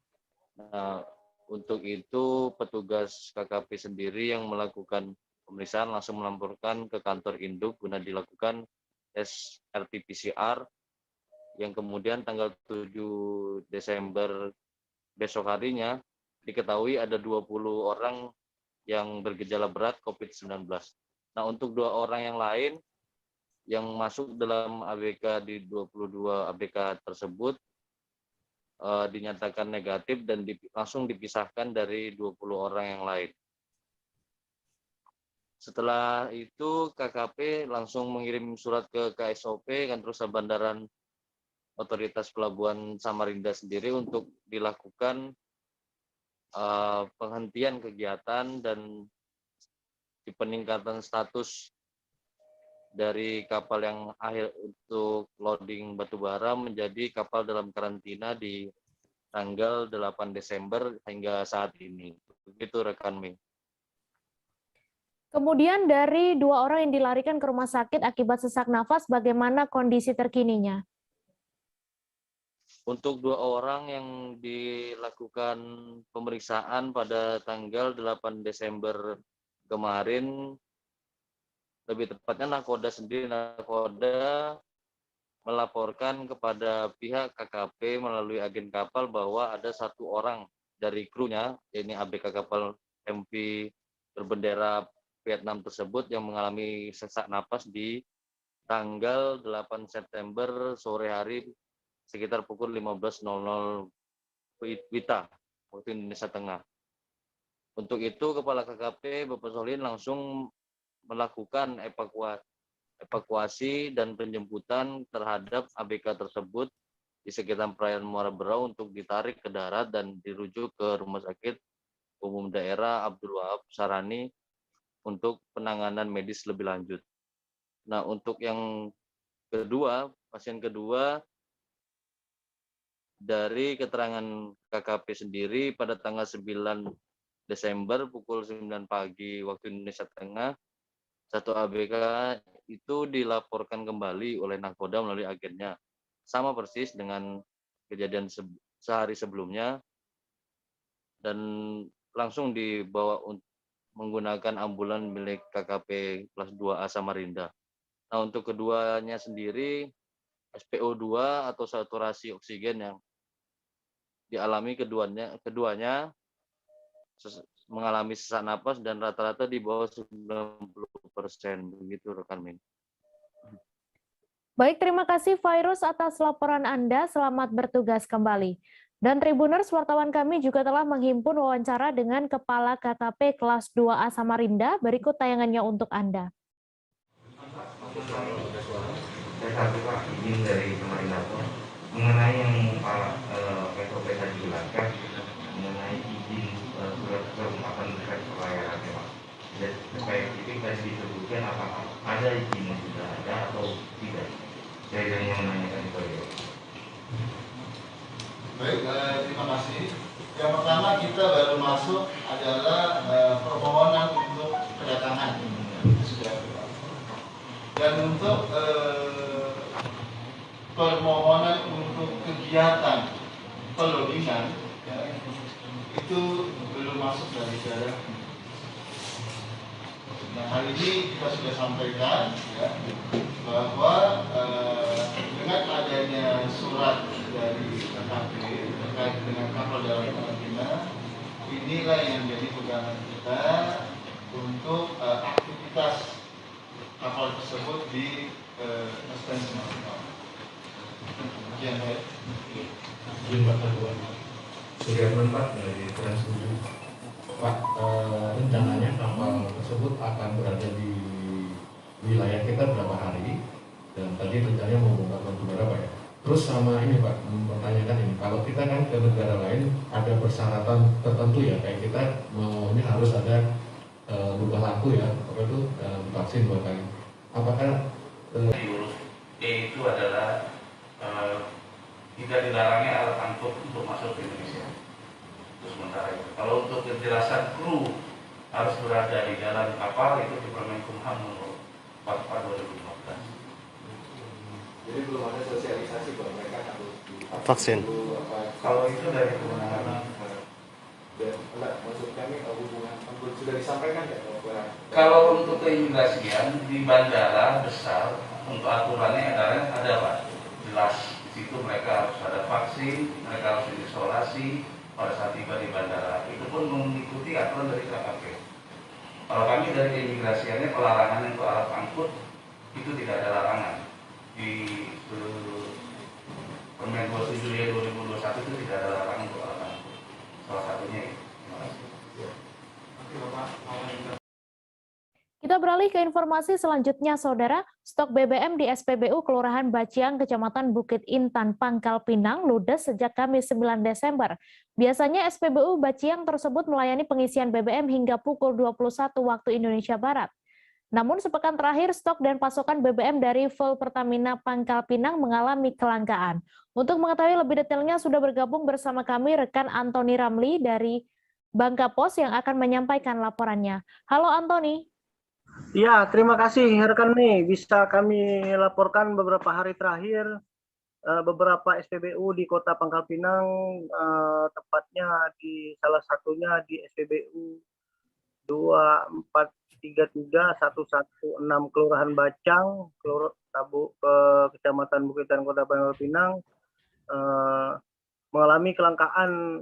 [SPEAKER 5] Nah, untuk itu petugas KKP sendiri yang melakukan pemeriksaan langsung melaporkan ke kantor induk guna dilakukan tes RT-PCR yang kemudian tanggal 7 Desember besok harinya diketahui ada 20 orang yang bergejala berat COVID-19. Nah, untuk 2 orang yang lain yang masuk dalam ABK di 22 ABK tersebut dinyatakan negatif dan langsung dipisahkan dari 20 orang yang lain. Setelah itu KKP langsung mengirim surat ke KSOP, Kantor Usaha Bandaran Otoritas Pelabuhan Samarinda sendiri untuk dilakukan penghentian kegiatan dan peningkatan status dari kapal yang akhir untuk loading batubara menjadi kapal dalam karantina di tanggal 8 Desember hingga saat ini. Begitu rekan Mei.
[SPEAKER 1] Kemudian dari 2 orang yang dilarikan ke rumah sakit akibat sesak nafas, bagaimana kondisi terkininya?
[SPEAKER 5] Untuk 2 orang yang dilakukan pemeriksaan pada tanggal 8 Desember kemarin, lebih tepatnya Nakoda sendiri, Nakoda melaporkan kepada pihak KKP melalui agen kapal bahwa ada 1 orang dari krunya, ini ABK kapal MV berbendera Vietnam tersebut yang mengalami sesak napas di tanggal 8 September sore hari sekitar pukul 15.00 WITA, waktu Indonesia Tengah. Untuk itu, Kepala KKP Bapak Solin langsung melakukan evakuasi dan penjemputan terhadap ABK tersebut di sekitar perairan Muara Berau untuk ditarik ke darat dan dirujuk ke Rumah Sakit Umum Daerah Abdul Wahab Sarani untuk penanganan medis lebih lanjut. Nah, untuk yang kedua, pasien kedua, dari keterangan KKP sendiri pada tanggal 9 Desember pukul 9 pagi waktu Indonesia Tengah, satu ABK itu dilaporkan kembali oleh Nakoda melalui agennya. Sama persis dengan kejadian sehari sebelumnya, dan langsung dibawa menggunakan ambulan milik KKP kelas 2A Samarinda. Nah, untuk keduanya sendiri, SPO2 atau saturasi oksigen yang dialami keduanya mengalami sesak napas dan rata-rata di bawah 90%. Begitu rekan Min.
[SPEAKER 1] Baik, terima kasih Virus atas laporan Anda. Selamat bertugas kembali. Dan Tribuners, wartawan kami juga telah menghimpun wawancara dengan Kepala KKP kelas 2A Samarinda. Berikut tayangannya untuk Anda.
[SPEAKER 6] Izin dari Samarinda mengenai yang Pak SOP tadi jelaskan mengenai izin surat keungkapan terkait pelayaran ya Pak. Dan spesifik tadi disebutkan apakah ada izin yang sudah ada atau tidak. Saya hanya menanyakan itu ya.
[SPEAKER 21] Baik, terima kasih. Yang pertama kita baru masuk adalah permohonan untuk kedatangan. Dan untuk permohonan untuk kegiatan pelodingan ya, itu belum masuk dari daerah. Nah, hari ini kita sudah sampaikan ya, bahwa dengan adanya surat dari KKP terkait dengan kapal dalam karantina, inilah yang jadi pegangan kita untuk aktivitas kapal tersebut di STN Samarinda. Demikian baik.
[SPEAKER 22] Pak Taduan, Surya Menpat dari Trans 7. Pak, rencananya kapal tersebut akan berada di wilayah kita berapa hari? Dan tadi rencananya mau bongkar batu bara Pak ya. Terus sama ini Pak, mempertanyakan ini, kalau kita kan ke negara lain ada persyaratan tertentu ya, kayak kita maunya harus ada lubang laku ya, apa itu vaksin 2 kali. Apakah
[SPEAKER 23] itu adalah tidak dilarangnya alat angkut untuk masuk ke Indonesia. Terus sementara itu. Kalau untuk kejelasan kru harus berada di dalam kapal itu di Permenkumham nomor 44/2015.
[SPEAKER 22] Jadi belum ada sosialisasi bahwa mereka harus
[SPEAKER 23] vaksin. Kalau itu dari kewenangan.
[SPEAKER 22] Enggak, maksud kami hubungan sudah disampaikan ya?
[SPEAKER 23] Kalau untuk keimigrasian di bandara besar untuk aturannya adalah ada Pak, jelas di situ mereka harus ada vaksin, mereka harus diisolasi pada saat tiba di bandara. Itu pun mengikuti aturan dari KKP. Kalau kami dari keimigrasiannya pelarangan untuk alat angkut itu tidak ada larangan di Permen 27 2021 itu tidak ada larangan untuk alat angkut. Salah satunya itu. Terima kasih.
[SPEAKER 1] Kita beralih ke informasi selanjutnya, Saudara. Stok BBM di SPBU Kelurahan Baciang, Kecamatan Bukit Intan, Pangkal Pinang, ludes sejak Kamis 9 Desember. Biasanya SPBU Baciang tersebut melayani pengisian BBM hingga pukul 21 waktu Indonesia Barat. Namun sepekan terakhir, stok dan pasokan BBM dari Fuel Pertamina Pangkal Pinang mengalami kelangkaan. Untuk mengetahui lebih detailnya, sudah bergabung bersama kami rekan Antoni Ramli dari Bangka Pos yang akan menyampaikan laporannya. Halo Antoni.
[SPEAKER 24] Ya, terima kasih rekan nih. Bisa kami laporkan beberapa hari terakhir beberapa SPBU di Kota Pangkal Pinang, tepatnya di salah satunya di SPBU 2433 116 Kelurahan Bacang, Kecamatan Bukitan Kota Pangkal Pinang, mengalami kelangkaan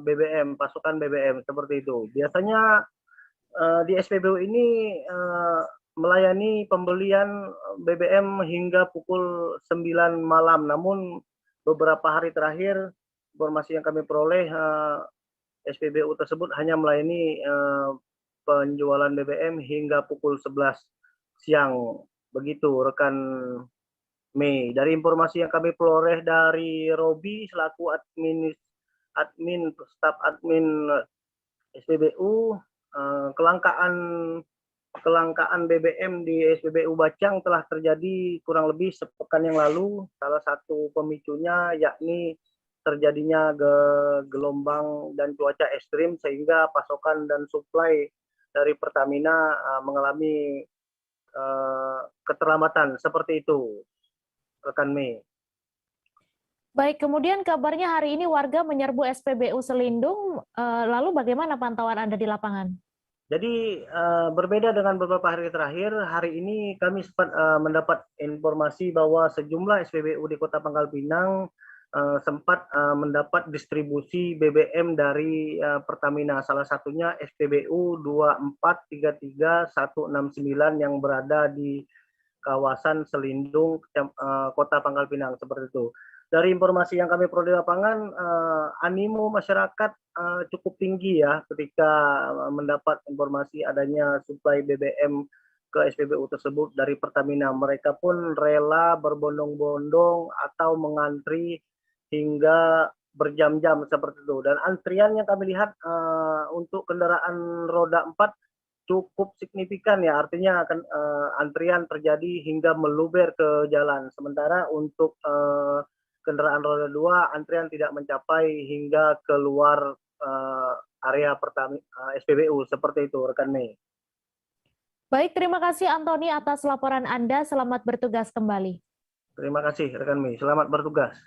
[SPEAKER 24] BBM, pasokan BBM seperti itu. Biasanya di SPBU ini melayani pembelian BBM hingga pukul 9 malam. Namun beberapa hari terakhir informasi yang kami peroleh SPBU tersebut hanya melayani penjualan BBM hingga pukul 11 siang. Begitu rekan Mei. Dari informasi yang kami peroleh dari Robi selaku staf admin SPBU, kelangkaan BBM di SPBU Bacang telah terjadi kurang lebih sepekan yang lalu. Salah satu pemicunya yakni terjadinya gelombang dan cuaca ekstrim sehingga pasokan dan suplai dari Pertamina mengalami keterlambatan seperti itu, rekan Mei.
[SPEAKER 1] Baik, kemudian kabarnya hari ini warga menyerbu SPBU Selindung, lalu bagaimana pantauan Anda di lapangan?
[SPEAKER 24] Jadi berbeda dengan beberapa hari terakhir, hari ini kami sempat mendapat informasi bahwa sejumlah SPBU di Kota Pangkal Pinang sempat mendapat distribusi BBM dari Pertamina. Salah satunya SPBU 2433169 yang berada di kawasan Selindung, Kota Pangkal Pinang, seperti itu. Dari informasi yang kami peroleh di lapangan, animo masyarakat cukup tinggi ya ketika mendapat informasi adanya suplai BBM ke SPBU tersebut dari Pertamina. Mereka pun rela berbondong-bondong atau mengantri hingga berjam-jam seperti itu. Dan antrian yang kami lihat untuk kendaraan roda 4 cukup signifikan ya, artinya akan antrian terjadi hingga meluber ke jalan. Sementara untuk kendaraan roda 2 antrian tidak mencapai hingga keluar area SPBU seperti itu, rekan Mei.
[SPEAKER 1] Baik, terima kasih Antoni atas laporan Anda. Selamat bertugas kembali.
[SPEAKER 24] Terima kasih rekan Mei, selamat bertugas.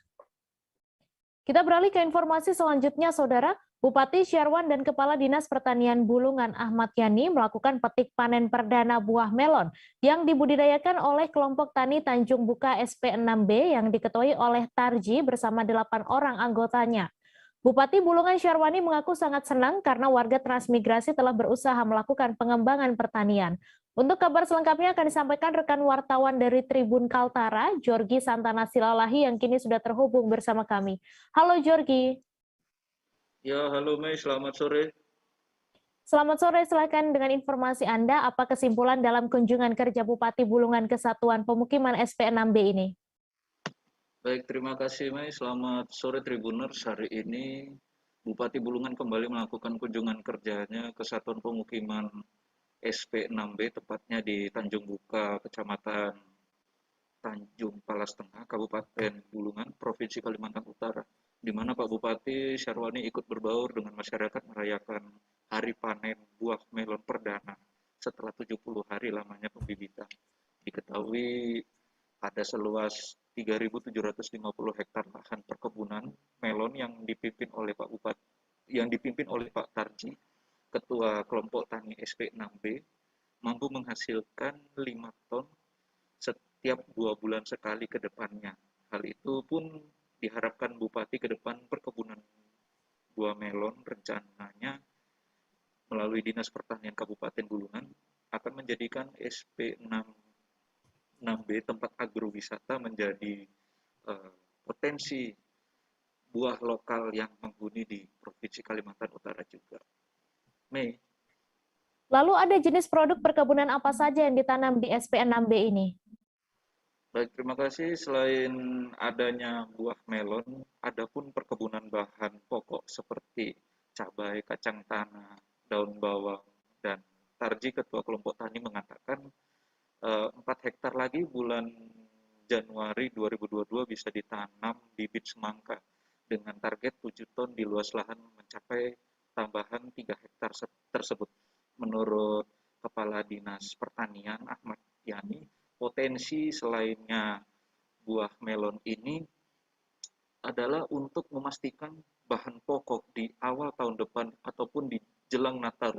[SPEAKER 1] Kita beralih ke informasi selanjutnya, Saudara. Bupati Syarwan dan Kepala Dinas Pertanian Bulungan Ahmad Yani melakukan petik panen perdana buah melon yang dibudidayakan oleh kelompok tani Tanjung Buka SP6B yang diketuai oleh Tarji bersama 8 orang anggotanya. Bupati Bulungan Syarwani mengaku sangat senang karena warga transmigrasi telah berusaha melakukan pengembangan pertanian. Untuk kabar selengkapnya akan disampaikan rekan wartawan dari Tribun Kaltara, Jorgi Santana Silalahi yang kini sudah terhubung bersama kami. Halo Jorgi.
[SPEAKER 4] Ya, halo Mei, selamat sore.
[SPEAKER 1] Selamat sore, silakan dengan informasi Anda, apa kesimpulan dalam kunjungan kerja Bupati Bulungan ke Satuan Pemukiman SP6B ini?
[SPEAKER 4] Baik, terima kasih Mei, selamat sore Tribuners. Hari ini Bupati Bulungan kembali melakukan kunjungan kerjanya ke Satuan Pemukiman SP6B, tepatnya di Tanjung Buka, Kecamatan Tanjung Palas Tengah, Kabupaten Bulungan, Provinsi Kalimantan Utara, di mana Pak Bupati Syarwani ikut berbaur dengan masyarakat merayakan hari panen buah melon perdana setelah 70 hari lamanya pembibitan. Diketahui ada seluas 3.750 hektar lahan perkebunan melon yang dipimpin oleh Pak Bupati, yang dipimpin oleh Pak Tarji, Ketua Kelompok Tani SP6B, mampu menghasilkan 5 ton setiap 2 bulan sekali ke depannya. Hal itu pun diharapkan Bupati ke depan perkebunan buah melon rencananya melalui Dinas Pertanian Kabupaten Bulungan akan menjadikan SP6B tempat agrowisata menjadi potensi buah lokal yang menghuni di Provinsi Kalimantan Utara juga. Mei.
[SPEAKER 1] Lalu ada jenis produk perkebunan apa saja yang ditanam di SP6B ini?
[SPEAKER 4] Baik, terima kasih. Selain adanya buah melon, ada pun perkebunan bahan pokok seperti cabai, kacang tanah, daun bawang, dan Tarji, Ketua Kelompok Tani, mengatakan 4 hektar lagi bulan Januari 2022 bisa ditanam bibit semangka dengan target 7 ton di luas lahan mencapai tambahan 3 hektar tersebut. Menurut Kepala Dinas Pertanian Ahmad Yani, potensi selainnya buah melon ini adalah untuk memastikan bahan pokok di awal tahun depan ataupun di jelang Natal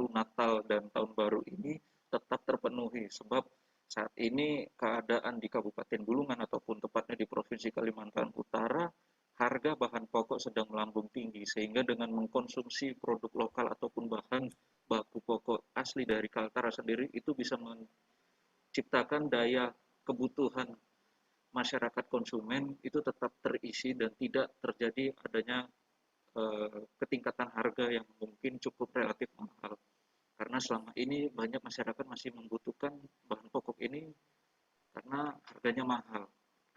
[SPEAKER 4] dan Tahun Baru ini tetap terpenuhi, sebab saat ini keadaan di Kabupaten Bulungan ataupun tepatnya di Provinsi Kalimantan Utara, harga bahan pokok sedang melambung tinggi, sehingga dengan mengkonsumsi produk lokal ataupun bahan baku pokok asli dari Kaltara sendiri itu bisa ciptakan daya kebutuhan masyarakat konsumen itu tetap terisi dan tidak terjadi adanya ketingkatan harga yang mungkin cukup relatif mahal. Karena selama ini banyak masyarakat masih membutuhkan bahan pokok ini karena harganya mahal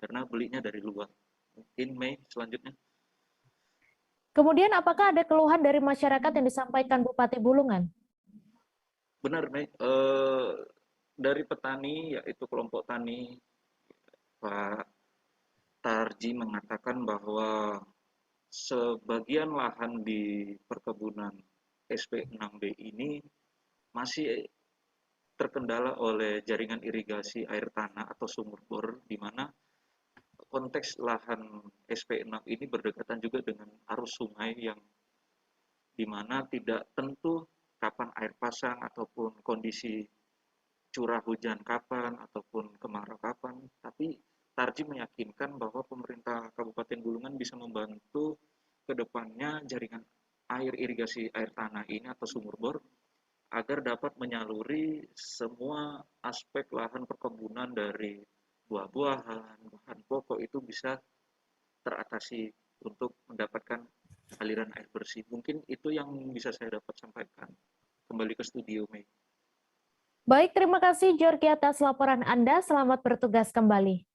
[SPEAKER 4] karena belinya dari luar. Mungkin Mei selanjutnya.
[SPEAKER 1] Kemudian apakah ada keluhan dari masyarakat yang disampaikan Bupati Bulungan?
[SPEAKER 4] Benar, Mei. Dari petani, yaitu kelompok tani, Pak Tarji mengatakan bahwa sebagian lahan di perkebunan SP6B ini masih terkendala oleh jaringan irigasi air tanah atau sumur bor, di mana konteks lahan SP6 ini berdekatan juga dengan arus sungai yang di mana tidak tentu kapan air pasang ataupun kondisi curah hujan kapan ataupun kemarau kapan, tapi Tarji meyakinkan bahwa pemerintah Kabupaten Bulungan bisa membantu ke depannya jaringan air irigasi air tanah ini atau sumur bor agar dapat menyaluri semua aspek lahan perkebunan dari buah-buahan, bahan pokok itu bisa teratasi untuk mendapatkan aliran air bersih. Mungkin itu yang bisa saya dapat sampaikan. Kembali ke studio, Mei.
[SPEAKER 1] Baik, terima kasih Jorgi atas laporan Anda. Selamat bertugas kembali.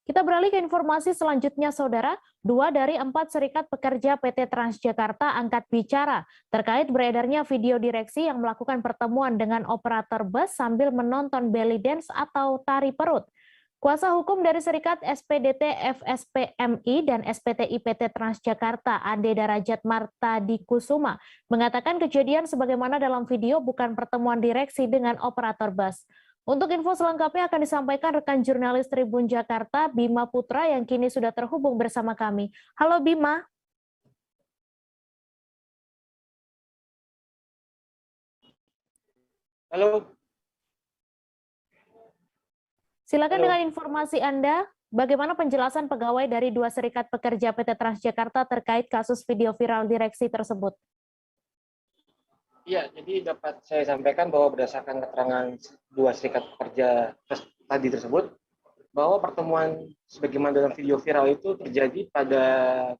[SPEAKER 1] Kita beralih ke informasi selanjutnya, Saudara. 2 dari 4 serikat pekerja PT Transjakarta angkat bicara terkait beredarnya video direksi yang melakukan pertemuan dengan operator bus sambil menonton belly dance atau tari perut. Kuasa hukum dari Serikat SPDT FSPMI dan SPTI PT Transjakarta Ade Darajat Marta Dikusuma mengatakan kejadian sebagaimana dalam video bukan pertemuan direksi dengan operator bus. Untuk info selengkapnya akan disampaikan rekan jurnalis Tribun Jakarta Bima Putra yang kini sudah terhubung bersama kami. Halo Bima.
[SPEAKER 7] Halo.
[SPEAKER 1] Silakan dengan informasi Anda, bagaimana penjelasan pegawai dari 2 serikat pekerja PT Transjakarta terkait kasus video viral direksi tersebut?
[SPEAKER 7] Iya, jadi dapat saya sampaikan bahwa berdasarkan keterangan 2 serikat pekerja tadi tersebut, bahwa pertemuan sebagaimana dalam video viral itu terjadi pada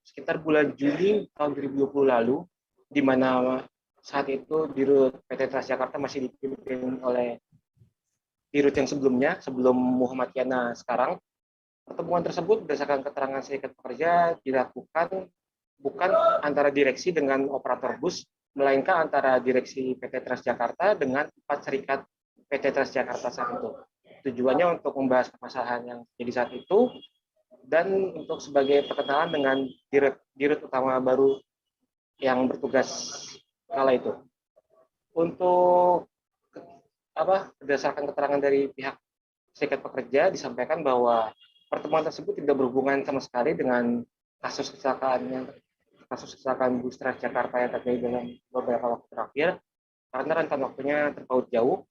[SPEAKER 7] sekitar bulan Juli tahun 2020 lalu, di mana saat itu Dirut PT Transjakarta masih dipimpin oleh Dirut yang sebelumnya, sebelum Muhammad Yana sekarang. Pertemuan tersebut berdasarkan keterangan serikat pekerja dilakukan bukan antara direksi dengan operator bus, melainkan antara direksi PT Transjakarta dengan 4 serikat PT Transjakarta saat itu. Tujuannya untuk membahas permasalahan yang terjadi saat itu dan untuk sebagai perkenalan dengan dirut utama baru yang bertugas kala itu. Untuk berdasarkan keterangan dari pihak serikat pekerja disampaikan bahwa pertemuan tersebut tidak berhubungan sama sekali dengan kasus kecelakaan bus Transjakarta yang terjadi dalam beberapa waktu terakhir, karena rentan waktunya terpaut jauh.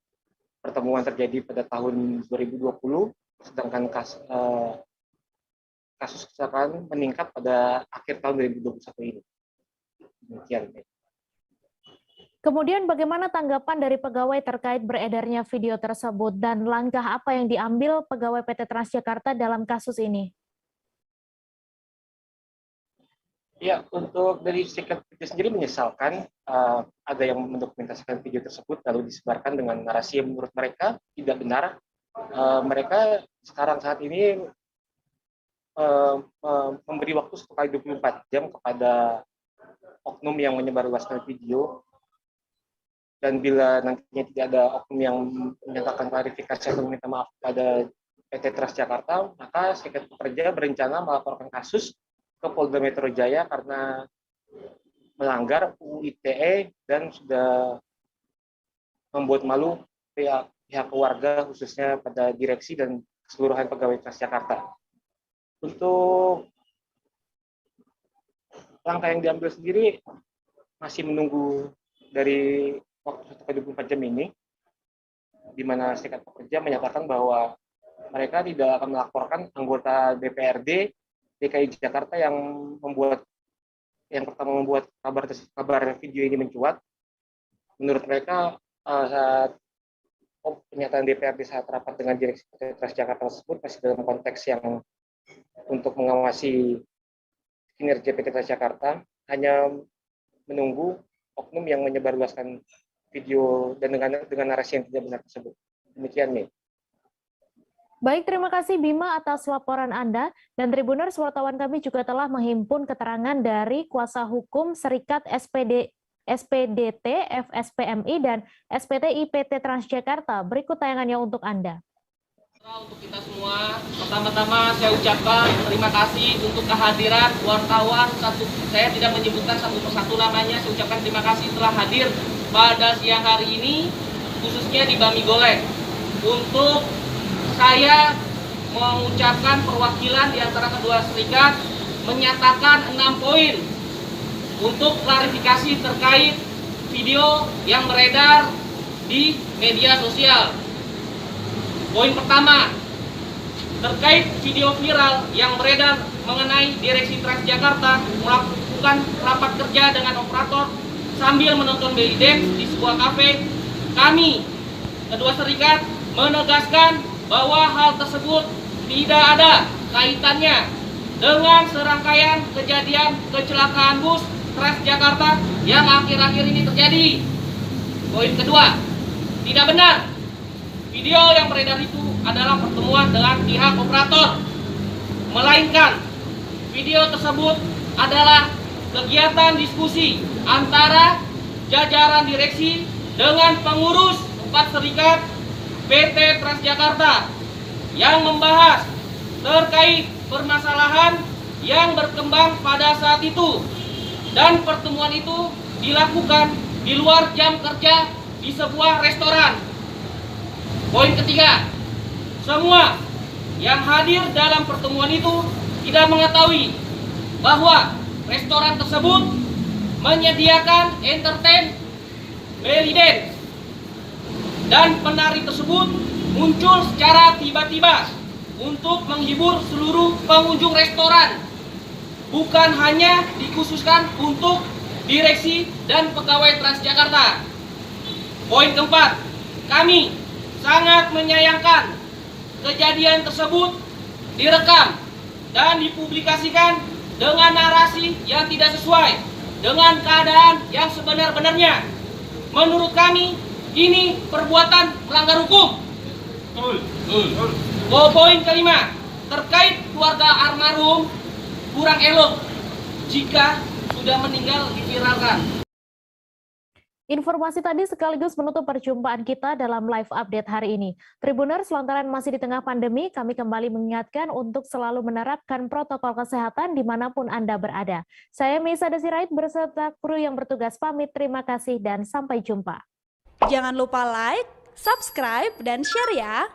[SPEAKER 7] Pertemuan terjadi pada tahun 2020, sedangkan kasus kecelakaan meningkat pada akhir tahun 2021 ini. Demikian.
[SPEAKER 1] Kemudian bagaimana tanggapan dari pegawai terkait beredarnya video tersebut dan langkah apa yang diambil pegawai PT Transjakarta dalam kasus ini?
[SPEAKER 7] Ya, untuk dari serikat PT sendiri menyesalkan ada yang mendokumentasikan video tersebut lalu disebarkan dengan narasi yang menurut mereka tidak benar. Mereka sekarang saat ini memberi waktu 1x24 jam kepada oknum yang menyebarluaskan video. Dan bila nantinya tidak ada oknum yang menyatakan klarifikasi atau meminta maaf pada PT Transjakarta, maka serikat pekerja berencana melaporkan kasus ke Polda Metro Jaya karena melanggar UU ITE dan sudah membuat malu pihak keluarga khususnya pada direksi dan keseluruhan pegawai Transjakarta. Untuk langkah yang diambil sendiri masih menunggu dari waktu 1x24 jam ini, di mana serikat pekerja menyatakan bahwa mereka tidak akan melaporkan anggota DPRD DKI Jakarta yang pertama membuat kabar video ini mencuat. Menurut mereka saat pernyataan DPRD saat rapat dengan direksi PT Transjakarta tersebut masih dalam konteks yang untuk mengawasi kinerja PT Transjakarta, hanya menunggu oknum yang menyebarluaskan video dan dengan narasi yang tidak benar tersebut. Demikian nih.
[SPEAKER 1] Baik, terima kasih Bima atas laporan Anda. Dan Tribuners, wartawan kami juga telah menghimpun keterangan dari kuasa hukum Serikat SPDT, FSPMI, dan SPTI PT Transjakarta. Berikut tayangannya untuk Anda.
[SPEAKER 8] Untuk kita semua, pertama-tama saya ucapkan terima kasih untuk kehadiran wartawan. Saya tidak menyebutkan satu persatu namanya, saya ucapkan terima kasih telah hadir pada siang hari ini, khususnya di Bami Golek. Untuk saya mengucapkan perwakilan di antara kedua serikat menyatakan 6 poin untuk klarifikasi terkait video yang beredar di media sosial. Poin pertama, terkait video viral yang beredar mengenai Direksi Transjakarta melakukan rapat kerja dengan operator sambil menonton belly dance di sebuah kafe. Kami, kedua serikat, menegaskan bahwa hal tersebut tidak ada kaitannya dengan serangkaian kejadian kecelakaan bus Transjakarta yang akhir-akhir ini terjadi. Poin kedua, tidak benar video yang beredar itu adalah pertemuan dengan pihak operator, melainkan video tersebut adalah kegiatan diskusi antara jajaran direksi dengan pengurus 4 serikat PT Transjakarta yang membahas terkait permasalahan yang berkembang pada saat itu, dan pertemuan itu dilakukan di luar jam kerja di sebuah restoran. Poin ketiga, semua yang hadir dalam pertemuan itu tidak mengetahui bahwa restoran tersebut menyediakan entertain belly dance, dan penari tersebut muncul secara tiba-tiba untuk menghibur seluruh pengunjung restoran, bukan hanya dikhususkan untuk direksi dan pegawai Transjakarta. Poin keempat, kami sangat menyayangkan kejadian tersebut direkam dan dipublikasikan dengan narasi yang tidak sesuai dengan keadaan yang sebenar-benarnya. Menurut kami, ini perbuatan melanggar hukum. Poin kelima, terkait keluarga almarhum, kurang elok jika sudah meninggal diviralkan.
[SPEAKER 1] Informasi tadi sekaligus menutup perjumpaan kita dalam live update hari ini. Tribuners, lantaran masih di tengah pandemi, kami kembali mengingatkan untuk selalu menerapkan protokol kesehatan dimanapun Anda berada. Saya Meisa Desirait beserta kru yang bertugas pamit. Terima kasih dan sampai jumpa.
[SPEAKER 9] Jangan lupa like, subscribe, dan share ya!